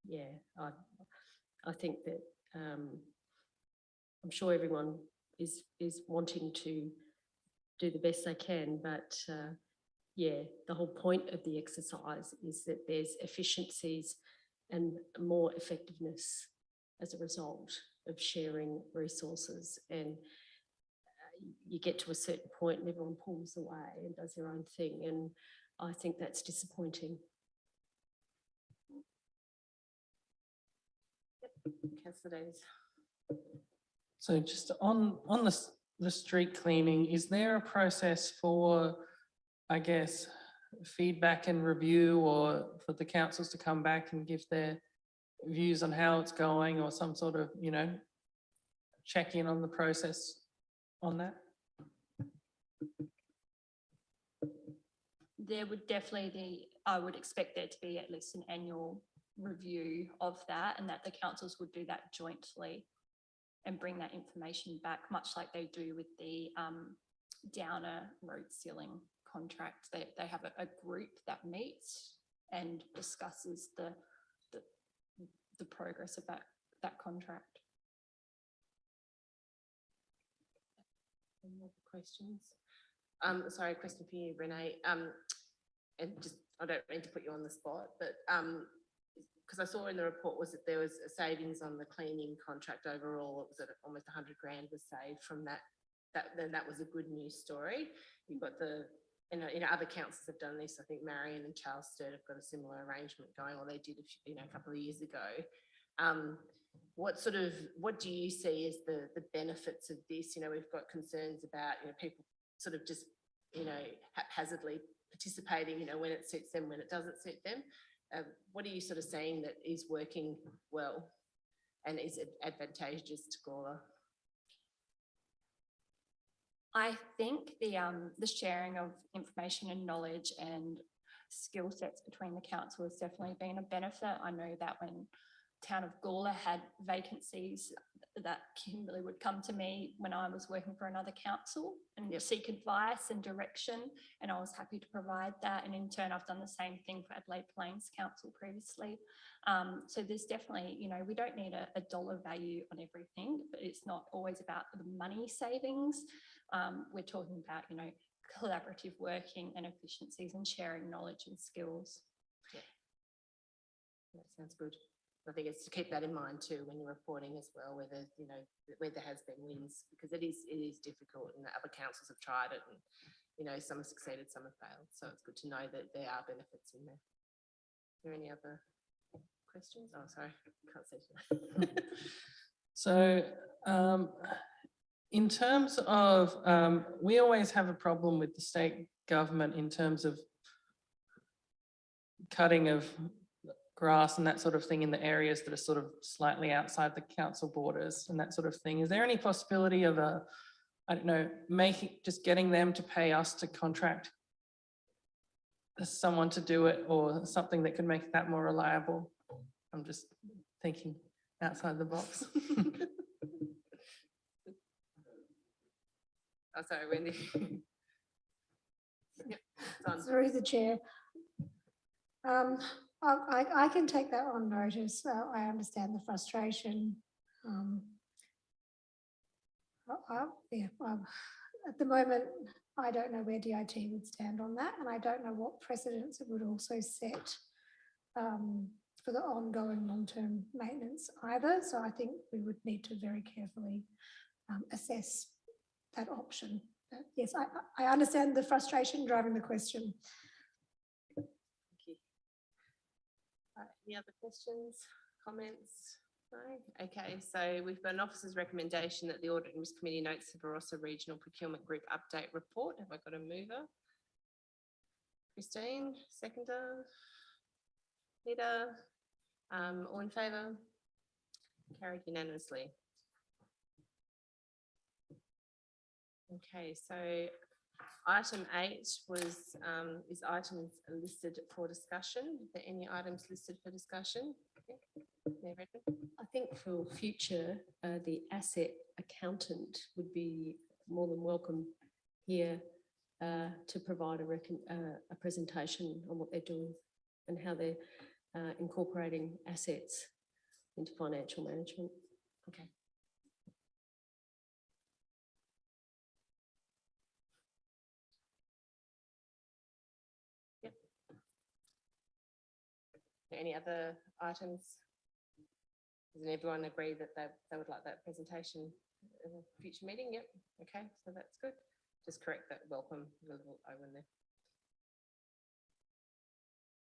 yeah, I think that I'm sure everyone is wanting to do the best they can, but yeah, the whole point of the exercise is that there's efficiencies and more effectiveness as a result of sharing resources, and you get to a certain point and everyone pulls away and does their own thing, and I think that's disappointing. Councillor Davies. So just on the street cleaning, is there a process for, I guess, feedback and review, or for the councils to come back and give their views on how it's going, or some sort of, you know, check in on the process on that? There would definitely be, I would expect there to be at least an annual review of that, and that the councils would do that jointly and bring that information back, much like they do with the Downer road sealing contract. They have a group that meets and discusses the progress of that contract. Any other questions? Sorry, a question for you, Renee. And just, I don't mean to put you on the spot, but because I saw in the report was that there was a savings on the cleaning contract overall. It was at almost 100 grand was saved from that. Then that was a good news story. You've got the, you know, other councils have done this. I think Marion and Charles Sturt have got a similar arrangement going, or they did, a couple of years ago. What do you see as the benefits of this? You know, we've got concerns about, people sort of just, haphazardly participating, when it suits them, when it doesn't suit them. What are you sort of seeing that is working well and is advantageous to Gawler? I think the sharing of information and knowledge and skill sets between the council has definitely been a benefit. I know that when Town of Gawler had vacancies, that Kimberly would come to me when I was working for another council and seek advice and direction, and I was happy to provide that. And in turn, I've done the same thing for Adelaide Plains Council previously. So there's definitely, we don't need a dollar value on everything, but it's not always about the money savings. We're talking about, collaborative working and efficiencies and sharing knowledge and skills. Yeah, that sounds good. I think it's to keep that in mind too when you're reporting as well, whether where there has been wins, because it is difficult, and other councils have tried it, and some have succeeded, some have failed. So it's good to know that there are benefits in there. Are there any other questions? Oh, sorry, can't see. So in terms of, we always have a problem with the state government in terms of cutting of grass and that sort of thing in the areas that are sort of slightly outside the council borders and that sort of thing. Is there any possibility of just getting them to pay us to contract someone to do it, or something that could make that more reliable? I'm just thinking outside the box. Oh, sorry, Wendy. Yep, through the chair. I can take that on notice. I understand the frustration. At the moment, I don't know where DIT would stand on that, and I don't know what precedents it would also set for the ongoing long-term maintenance either. So I think we would need to very carefully assess that option. But yes, I understand the frustration driving the question. Any other questions, comments? No? Okay, so we've got an officer's recommendation that the Audit and Risk Committee notes the Barossa Regional Procurement Group update report. Have I got a mover? Christine, seconder? Peter? All in favour? Carried unanimously. Okay, so item 8 was is items listed for discussion. Are there any items listed for discussion? Okay. I think for future, the asset accountant would be more than welcome here to provide a presentation on what they're doing and how they're incorporating assets into financial management. Okay. Yep. Any other items? Does everyone agree that they would like that presentation in a future meeting? Yep. Okay, so that's good. Just correct that welcome, the little O in there.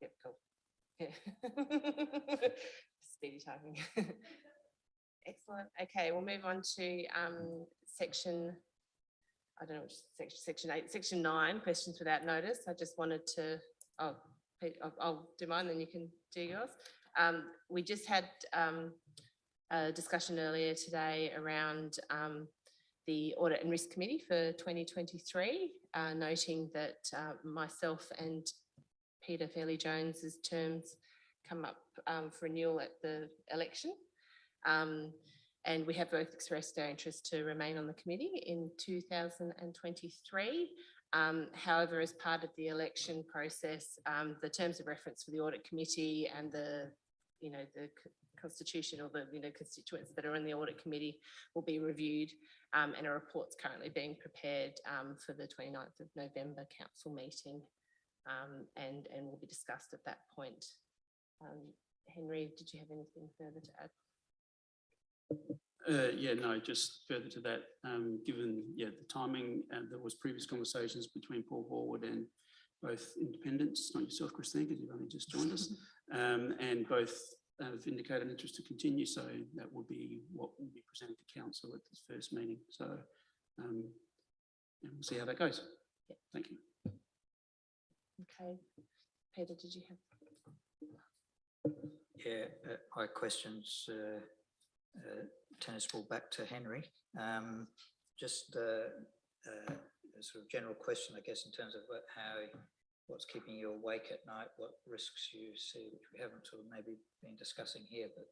Yep, cool. Yeah. Speedy typing. Excellent. Okay, we'll move on to section, I don't know which section 8, section 9, questions without notice. I just wanted to, Pete, I'll do mine, then you can do yours. We just had a discussion earlier today around the Audit and Risk Committee for 2023, noting that myself and Peter Fairley-Jones's terms come up for renewal at the election. And we have both expressed our interest to remain on the committee in 2023. However, as part of the election process, the terms of reference for the Audit Committee and the constitution or the constituents that are in the Audit Committee will be reviewed, and a report's currently being prepared for the 29th of November council meeting, and will be discussed at that point. Henry, did you have anything further to add? Yeah, no, just further to that, given the timing, there was previous conversations between Paul Horwood and both independents, not yourself, Christine, because you've only just joined us, and both have indicated interest to continue, so that will be what will be presented to council at this first meeting. So we'll see how that goes. Yep. Thank you. Okay. Peter, did you have? Yeah, my questions, tennis ball back to Henry. Just a sort of general question, I guess, in terms of what's keeping you awake at night, what risks you see, which we haven't sort of maybe been discussing here, but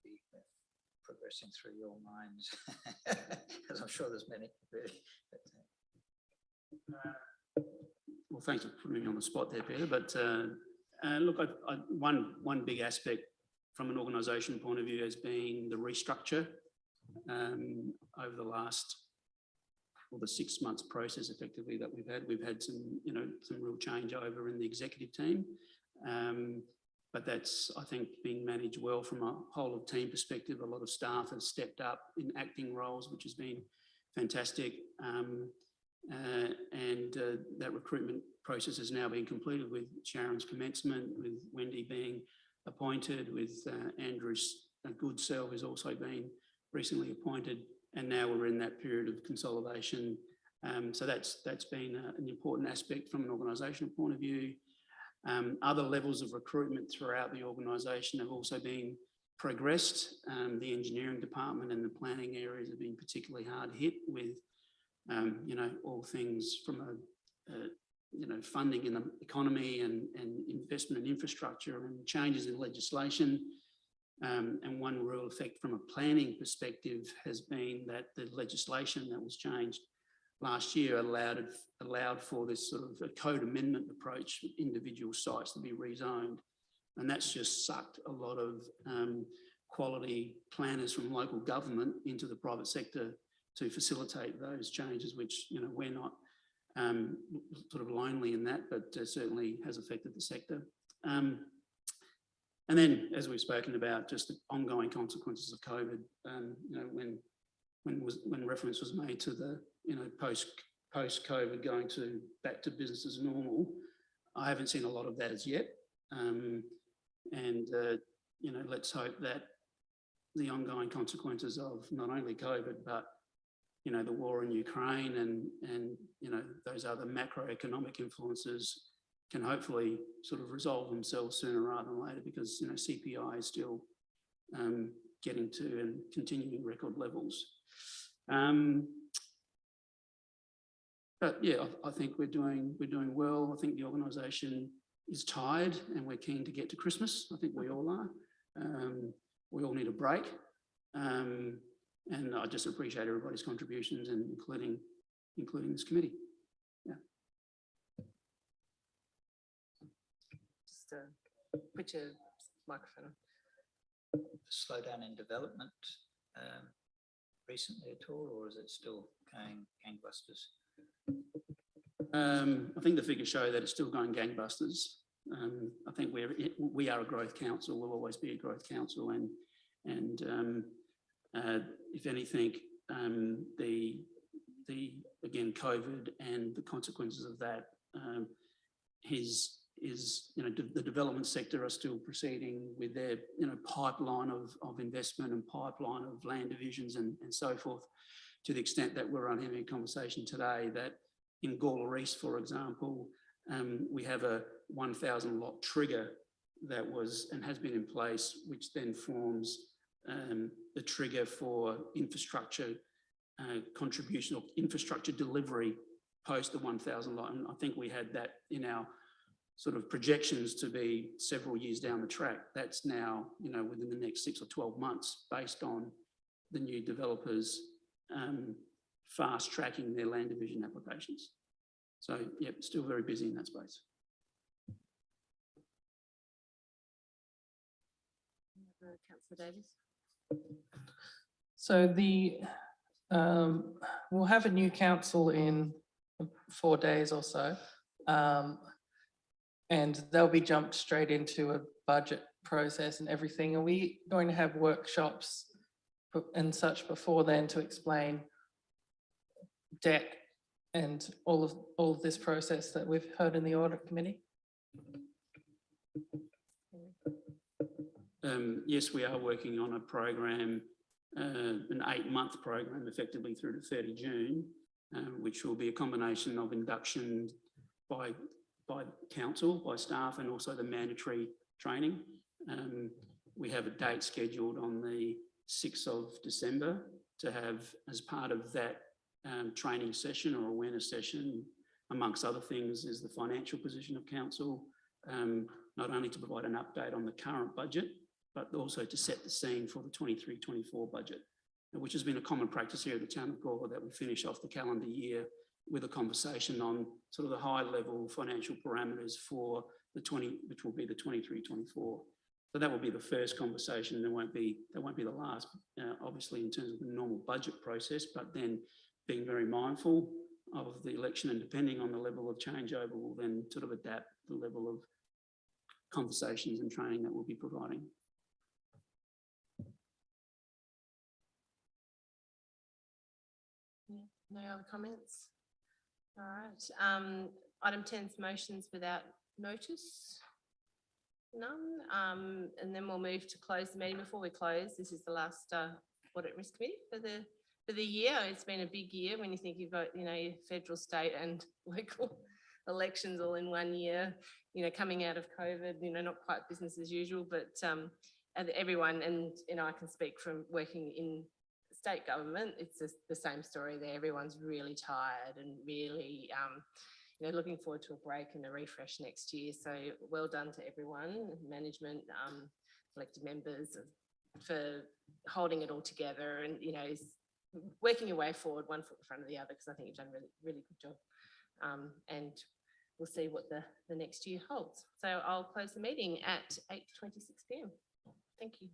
maybe progressing through your minds, because I'm sure there's many, really. Well, thanks for putting me on the spot there, Peter. But look, one big aspect from an organisation point of view has been the restructure over the last, the 6 months process effectively that we've had. We've had some real changeover in the executive team, but that's, I think, being managed well from a whole of team perspective. A lot of staff have stepped up in acting roles, which has been fantastic. That recruitment process has now been completed with Sharon's commencement, with Wendy being appointed, with Andrew's Goodsell, who's also been recently appointed, and now we're in that period of consolidation. So that's been an important aspect from an organisational point of view. Other levels of recruitment throughout the organisation have also been progressed. The engineering department and the planning areas have been particularly hard hit with all things from funding in the economy and investment in infrastructure and changes in legislation. And one real effect from a planning perspective has been that the legislation that was changed last year allowed for this sort of a code amendment approach with individual sites to be rezoned. And that's just sucked a lot of quality planners from local government into the private sector to facilitate those changes, which, we're not sort of lonely in that, but certainly has affected the sector. And then, as we've spoken about, just the ongoing consequences of COVID, when reference was made to the, post-COVID going back to business as normal, I haven't seen a lot of that as yet. Let's hope that the ongoing consequences of not only COVID, but the war in Ukraine and those other macroeconomic influences can hopefully sort of resolve themselves sooner rather than later, because CPI is still getting to and continuing record levels. But yeah, I think we're doing well. I think the organisation is tired and we're keen to get to Christmas. I think we all are. We all need a break. And I just appreciate everybody's contributions, and including this committee. Yeah. just put your microphone on. Slowdown in development recently at all, or is it still going gangbusters? I think the figures show that it's still going gangbusters. I think we are a growth council, we'll always be a growth council, and if anything, again, COVID and the consequences of that the development sector are still proceeding with their pipeline of investment and pipeline of land divisions and so forth, to the extent that we're having a conversation today that in Gawler East, for example, we have a 1,000 lot trigger that was and has been in place, which then forms the trigger for infrastructure contribution or infrastructure delivery post the 1,000 lot. And I think we had that in our sort of projections to be several years down the track. That's now, within the next 6 or 12 months, based on the new developers fast tracking their land division applications. So, yeah, still very busy in that space. Councillor Davies. So we'll have a new council in 4 days or so. And they'll be jumped straight into a budget process and everything. Are we going to have workshops and such before then to explain debt and all of this process that we've heard in the audit committee? Yes, we are working on a program, an 8-month program, effectively through to 30 June, which will be a combination of induction by council, by staff, and also the mandatory training. We have a date scheduled on the 6th of December to have, as part of that training session or awareness session, amongst other things, is the financial position of council, not only to provide an update on the current budget, but also to set the scene for the 23-24 budget, which has been a common practice here at the town of Gawler, that we finish off the calendar year with a conversation on sort of the high level financial parameters for the which will be the 23-24. So that will be the first conversation. That won't be the last, obviously, in terms of the normal budget process, but then being very mindful of the election, and depending on the level of changeover, we'll then sort of adapt the level of conversations and training that we'll be providing. No other comments? All right. Item 10 is motions without notice. None. And then we'll move to close the meeting. Before we close, this is the last Audit and Risk Committee for the year. It's been a big year when you think you've got, your federal, state and local elections all in 1 year, coming out of COVID, not quite business as usual, but everyone, and, I can speak from working in state government, it's the same story there. Everyone's really tired and really, looking forward to a break and a refresh next year. So well done to everyone, management, elected members, for holding it all together and, working your way forward, one foot in front of the other, because I think you've done a really, really good job. And we'll see what the next year holds. So I'll close the meeting at 8:26 p.m. Thank you.